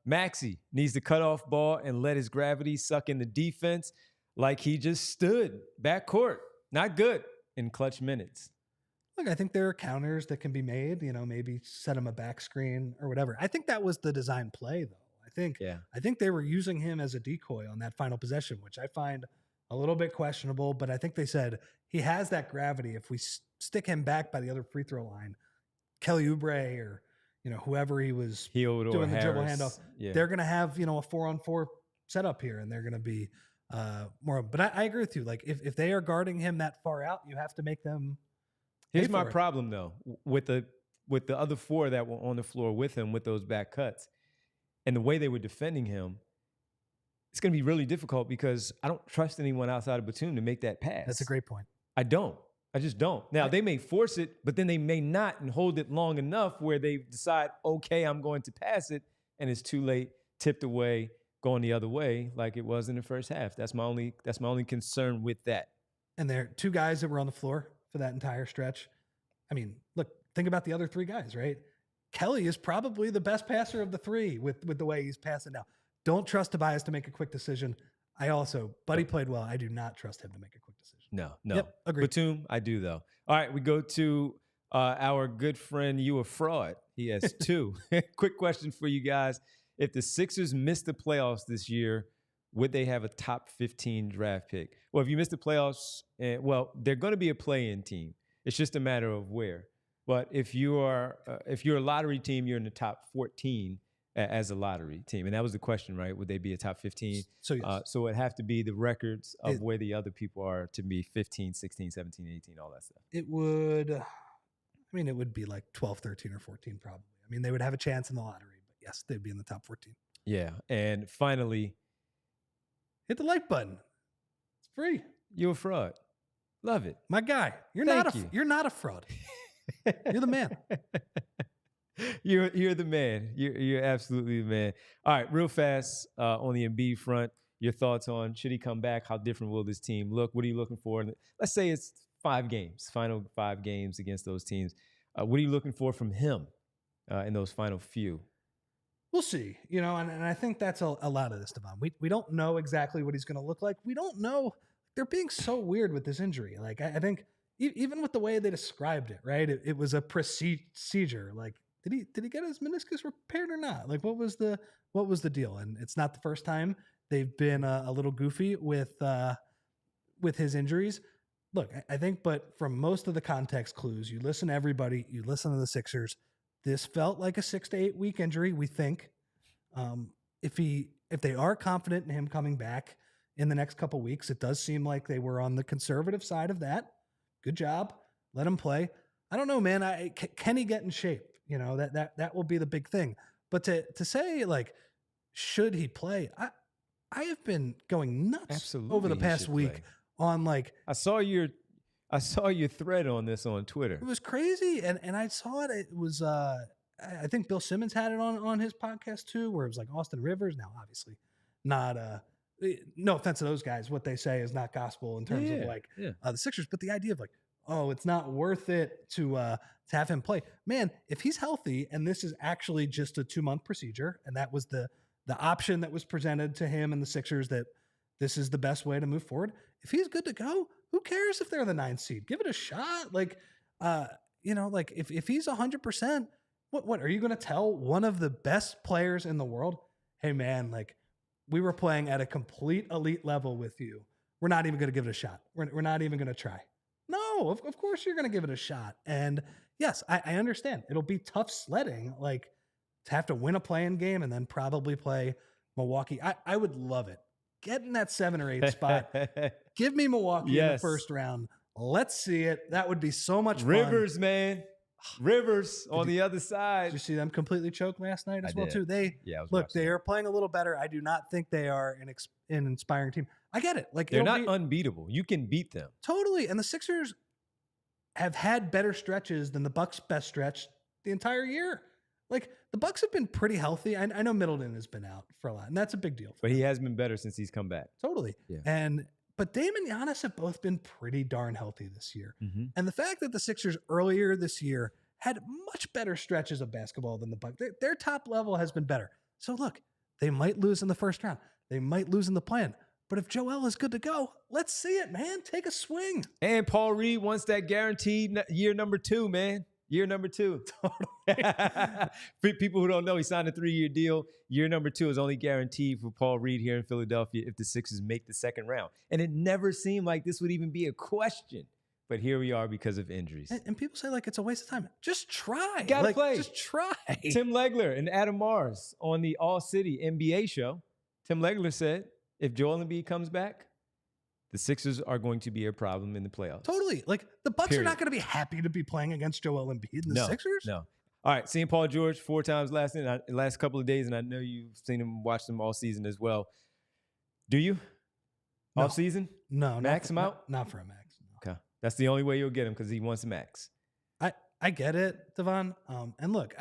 Maxey needs to cut off ball and let his gravity suck in the defense like he just stood backcourt. Not good in clutch minutes. Look, I think there are counters that can be made, maybe set him a back screen or whatever. I think that was the design play, though. I think they were using him as a decoy on that final possession, which I find a little bit questionable, but I think they said he has that gravity. If we stick him back by the other free throw line, Kelly Oubre or, whoever he was Hield doing the Harris, dribble handoff, they're going to have, a 4-on-4 setup here, and they're going to be more. But I agree with you. Like, if they are guarding him that far out, you have to make them. Here's my problem, though, with the other four that were on the floor with him with those back cuts. And the way they were defending him, it's going to be really difficult because I don't trust anyone outside of Batum to make that pass. That's a great point. I don't. I just don't. Now, they may force it, but then they may not and hold it long enough where they decide, okay, I'm going to pass it, and it's too late, tipped away, going the other way like it was in the first half. That's my only concern with that. And there are two guys that were on the floor for that entire stretch. I mean, look, think about the other three guys, right? Kelly is probably the best passer of the three with the way he's passing now. Don't trust Tobias to make a quick decision. Buddy played well. I do not trust him to make a quick decision. No. Yep, agreed. Batum, I do, though. All right, we go to our good friend, You a Fraud. He has two. Quick question for you guys. If the Sixers miss the playoffs this year, would they have a top 15 draft pick? Well, if you miss the playoffs, they're going to be a play-in team. It's just a matter of where. But if you're a lottery team, you're in the top 14 as a lottery team. And that was the question, right? Would they be a top 15? So, yes. So it'd have to be the records of where the other people are to be 15, 16, 17, 18, all that stuff. It would be like 12, 13, or 14 probably. I mean, they would have a chance in the lottery, but yes, they'd be in the top 14. Yeah. And finally, hit the like button. It's free. You a fraud. Love it. My guy. You're not a fraud. You're the man. You're the man. You're absolutely the man. All right, real fast on the Embiid front, your thoughts on should he come back? How different will this team look? What are you looking for? Let's say it's 5 games, final 5 games against those teams. What are you looking for from him in those final few? We'll see. And I think that's a lot of this, Devon. We don't know exactly what he's going to look like. We don't know. They're being so weird with this injury. Like, I think even with the way they described it, right? It was a procedure. Like, did he get his meniscus repaired or not? Like, what was the deal? And it's not the first time they've been a little goofy with his injuries. Look, I think, but from most of the context clues, you listen to everybody, you listen to the Sixers. This felt like a 6 to 8 week injury. We think if they are confident in him coming back in the next couple weeks, it does seem like they were on the conservative side of that. Good job. Let him play. I don't know, man. Can he get in shape? That will be the big thing. But to say, like, should he play? I have been going nuts over the past week on, like, I saw your thread on this on Twitter. It was crazy. And I saw it. It was I think Bill Simmons had it on his podcast too, where it was like Austin Rivers. Now, obviously not no offense to those guys. What they say is not gospel in terms of the Sixers, but the idea of like, oh, it's not worth it to have him play. Man, if he's healthy and this is actually just a 2-month procedure, and that was the option that was presented to him and the Sixers, that this is the best way to move forward. If he's good to go, who cares if they're the 9th seed? Give it a shot. Like, Like if he's 100%, what are you going to tell one of the best players in the world? Hey man, like we were playing at a complete elite level with you. We're not even going to give it a shot. We're not even going to try. No, of course you're going to give it a shot. And yes, I understand. It'll be tough sledding, like to have to win a play-in game and then probably play Milwaukee. I would love it. Get in that 7 or 8 spot. Give me Milwaukee in the first round. Let's see it. That would be so much fun. Rivers, man. Rivers on the other side. Did you see them completely choke last night as well, too? They are playing a little better. I do not think they are an inspiring team. I get it. Like they're not unbeatable. You can beat them. Totally. And the Sixers have had better stretches than the Bucks' best stretch the entire year. Like the Bucks have been pretty healthy. I know Middleton has been out for a lot, and that's a big deal. But he has been better since he's come back. Totally. Yeah. But Dame and Giannis have both been pretty darn healthy this year. Mm-hmm. And the fact that the Sixers earlier this year had much better stretches of basketball than the Bucks, their top level has been better. So look, they might lose in the first round. They might lose in the play-in. But if Joel is good to go, let's see it, man. Take a swing. And Paul Reed wants that guaranteed year number 2, man. Year number 2. Totally. For people who don't know, he signed a 3-year deal. Year number 2 is only guaranteed for Paul Reed here in Philadelphia if the Sixers make the second round. And it never seemed like this would even be a question. But here we are because of injuries. And people say, like, it's a waste of time. Just try. Gotta play. Just try. Tim Legler and Adam Mars on the All-City NBA show. Tim Legler said, if Joel Embiid comes back, the Sixers are going to be a problem in the playoffs. Totally. Like, the Bucks are not going to be happy to be playing against Joel Embiid and the Sixers. No. All right, seen Paul George 4 times last couple of days, and I know you've seen him, watched him all season as well. Do you? No. Off season? No. Max him out? Not for a max. No. Okay. That's the only way you'll get him because he wants a max. I get it, Devon. And look,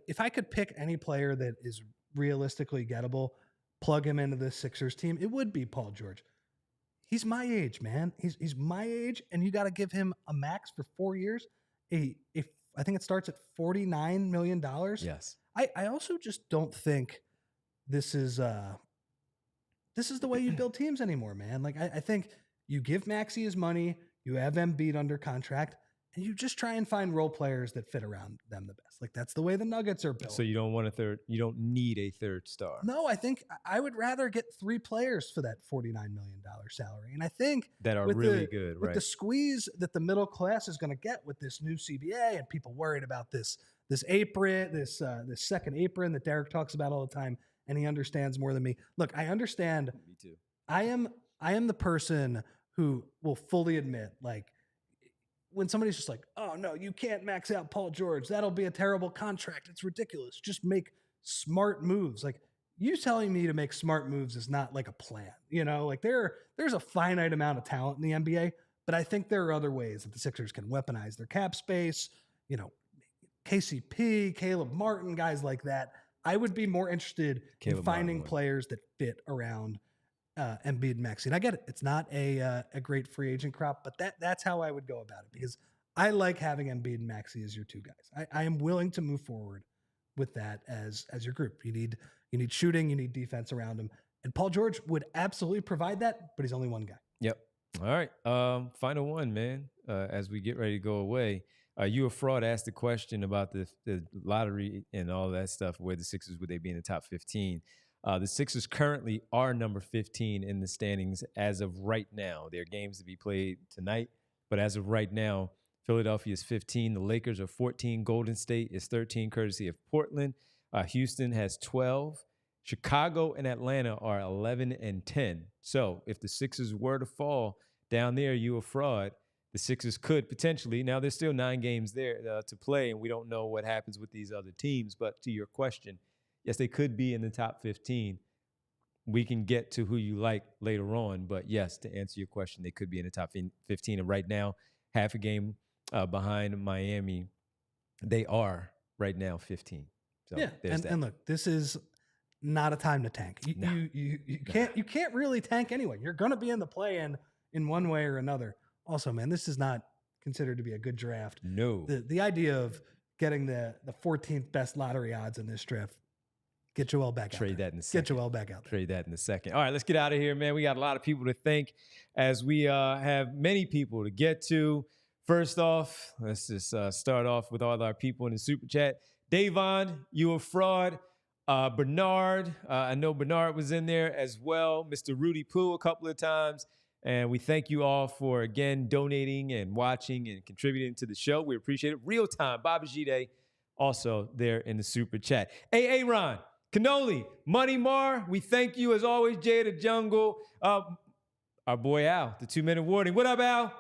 if I could pick any player that is realistically gettable, plug him into this Sixers team, it would be Paul George. He's my age, man. He's my age, and you got to give him a max for 4 years. I think it starts at $49 million. Yes. I also just don't think this is the way you build teams anymore, man. Like I think you give Maxey his money, you have Embiid under contract, and you just try and find role players that fit around them the best. Like that's the way the Nuggets are built. So you don't want a third. You don't need a third star. No, I think I would rather get 3 players for that $49 million salary. And I think that are really good, with the squeeze that the middle class is going to get with this new CBA, and people worried about this apron, this second apron that Derek talks about all the time, and he understands more than me. Look, I understand. Me too. I am the person who will fully admit, like, when somebody's just like, oh, no, you can't max out Paul George. That'll be a terrible contract. It's ridiculous. Just make smart moves. Like, you telling me to make smart moves is not like a plan. Like there's a finite amount of talent in the NBA, but I think there are other ways that the Sixers can weaponize their cap space. KCP, Caleb Martin, guys like that. I would be more interested in finding players that fit around Embiid and Maxey. And I get it. It's not a great free agent crop, but that's how I would go about it, because I like having Embiid and Maxey as your 2 guys. I am willing to move forward with that as your group. You need shooting, you need defense around him. And Paul George would absolutely provide that, but he's only one guy. Yep. All right. Final one, man, as we get ready to go away. You a Fraud asked the question about the lottery and all that stuff, where the Sixers, would they be in the top 15? The Sixers currently are number 15 in the standings as of right now. There are games to be played tonight, but as of right now, Philadelphia is 15. The Lakers are 14. Golden State is 13, courtesy of Portland. Houston has 12. Chicago and Atlanta are 11 and 10. So if the Sixers were to fall down there, you a fraud, the Sixers could potentially, now there's still 9 games there to play, and we don't know what happens with these other teams, but to your question, yes, they could be in the top 15. We can get to who you like later on, but yes, to answer your question, they could be in the top 15. And right now, half a game behind Miami, they are right now 15. So yeah, and look, this is not a time to tank. You can't really tank anyway. You're going to be in the play-in one way or another. Also, man, this is not considered to be a good draft. No. The idea of getting the 14th best lottery odds in this draft, get Joel back out. Trade that in a second. Get Joel back out there. Trade that in a second. All right, let's get out of here, man. We got a lot of people to thank, as we have many people to get to. First off, let's just start off with all our people in the super chat. Davon, you a fraud. Bernard, I know Bernard was in there as well. Mr. Rudy Poo a couple of times. And we thank you all for, again, donating and watching and contributing to the show. We appreciate it. Real time, Baba Gide, also there in the super chat. Hey, Ron, Cannoli, Money Mar, we thank you as always. Jay the Jungle, our boy Al, the 2-minute warning. What up, Al?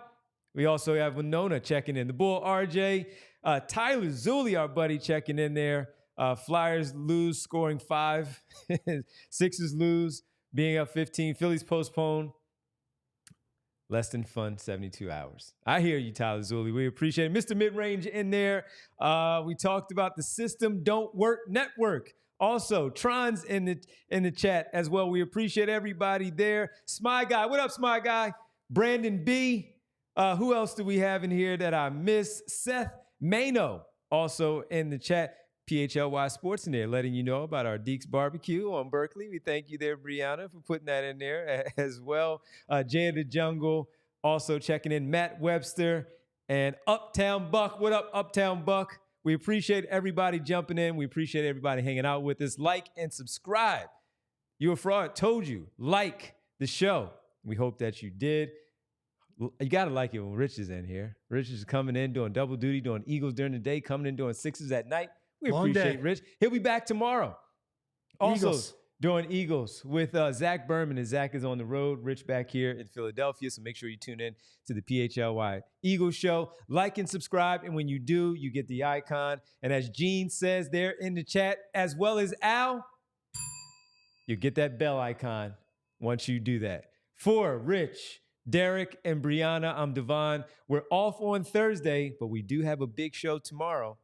We also have Winona checking in. The Bull RJ, Tyler Zuli, our buddy, checking in there. Flyers lose, scoring 5. Sixers lose, being up 15. Phillies postpone. Less than fun, 72 hours. I hear you, Tyler Zuli. We appreciate it. Mr. Midrange in there. We talked about the System Don't Work Network. Also, Tron's in the chat as well. We appreciate everybody there. Smy Guy, what up, Smy Guy? Brandon B. Who else do we have in here that I missed? Seth Mano, also in the chat. PHLY Sports in there, letting you know about our Deeks Barbecue on Berkeley. We thank you there, Brianna, for putting that in there as well. Jay of the Jungle, also checking in. Matt Webster and Uptown Buck. What up, Uptown Buck? We appreciate everybody jumping in. We appreciate everybody hanging out with us. Like and subscribe. You a fraud. Told you. Like the show. We hope that you did. You got to like it when Rich is in here. Rich is coming in, doing double duty, doing Eagles during the day, coming in, doing Sixers at night. We appreciate Rich. He'll be back tomorrow. Also, doing Eagles with Zach Berman. And Zach is on the road. Rich back here in Philadelphia. So make sure you tune in to the PHLY Eagles show. Like and subscribe. And when you do, you get the icon. And as Gene says there in the chat, as well as Al, you get that bell icon once you do that. For Rich, Derek, and Brianna, I'm Devon. We're off on Thursday, but we do have a big show tomorrow.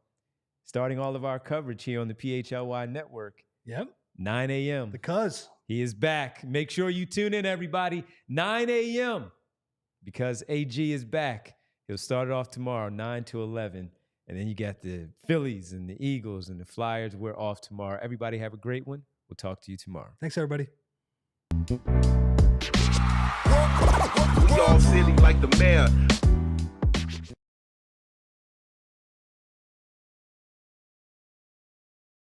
Starting all of our coverage here on the PHLY network. Yep. 9 a.m. Because he is back. Make sure you tune in, everybody. 9 a.m. because AG is back. He'll start it off tomorrow, 9 to 11. And then you got the Phillies and the Eagles and the Flyers. We're off tomorrow. Everybody have a great one. We'll talk to you tomorrow. Thanks, everybody. We all silly like the mayor.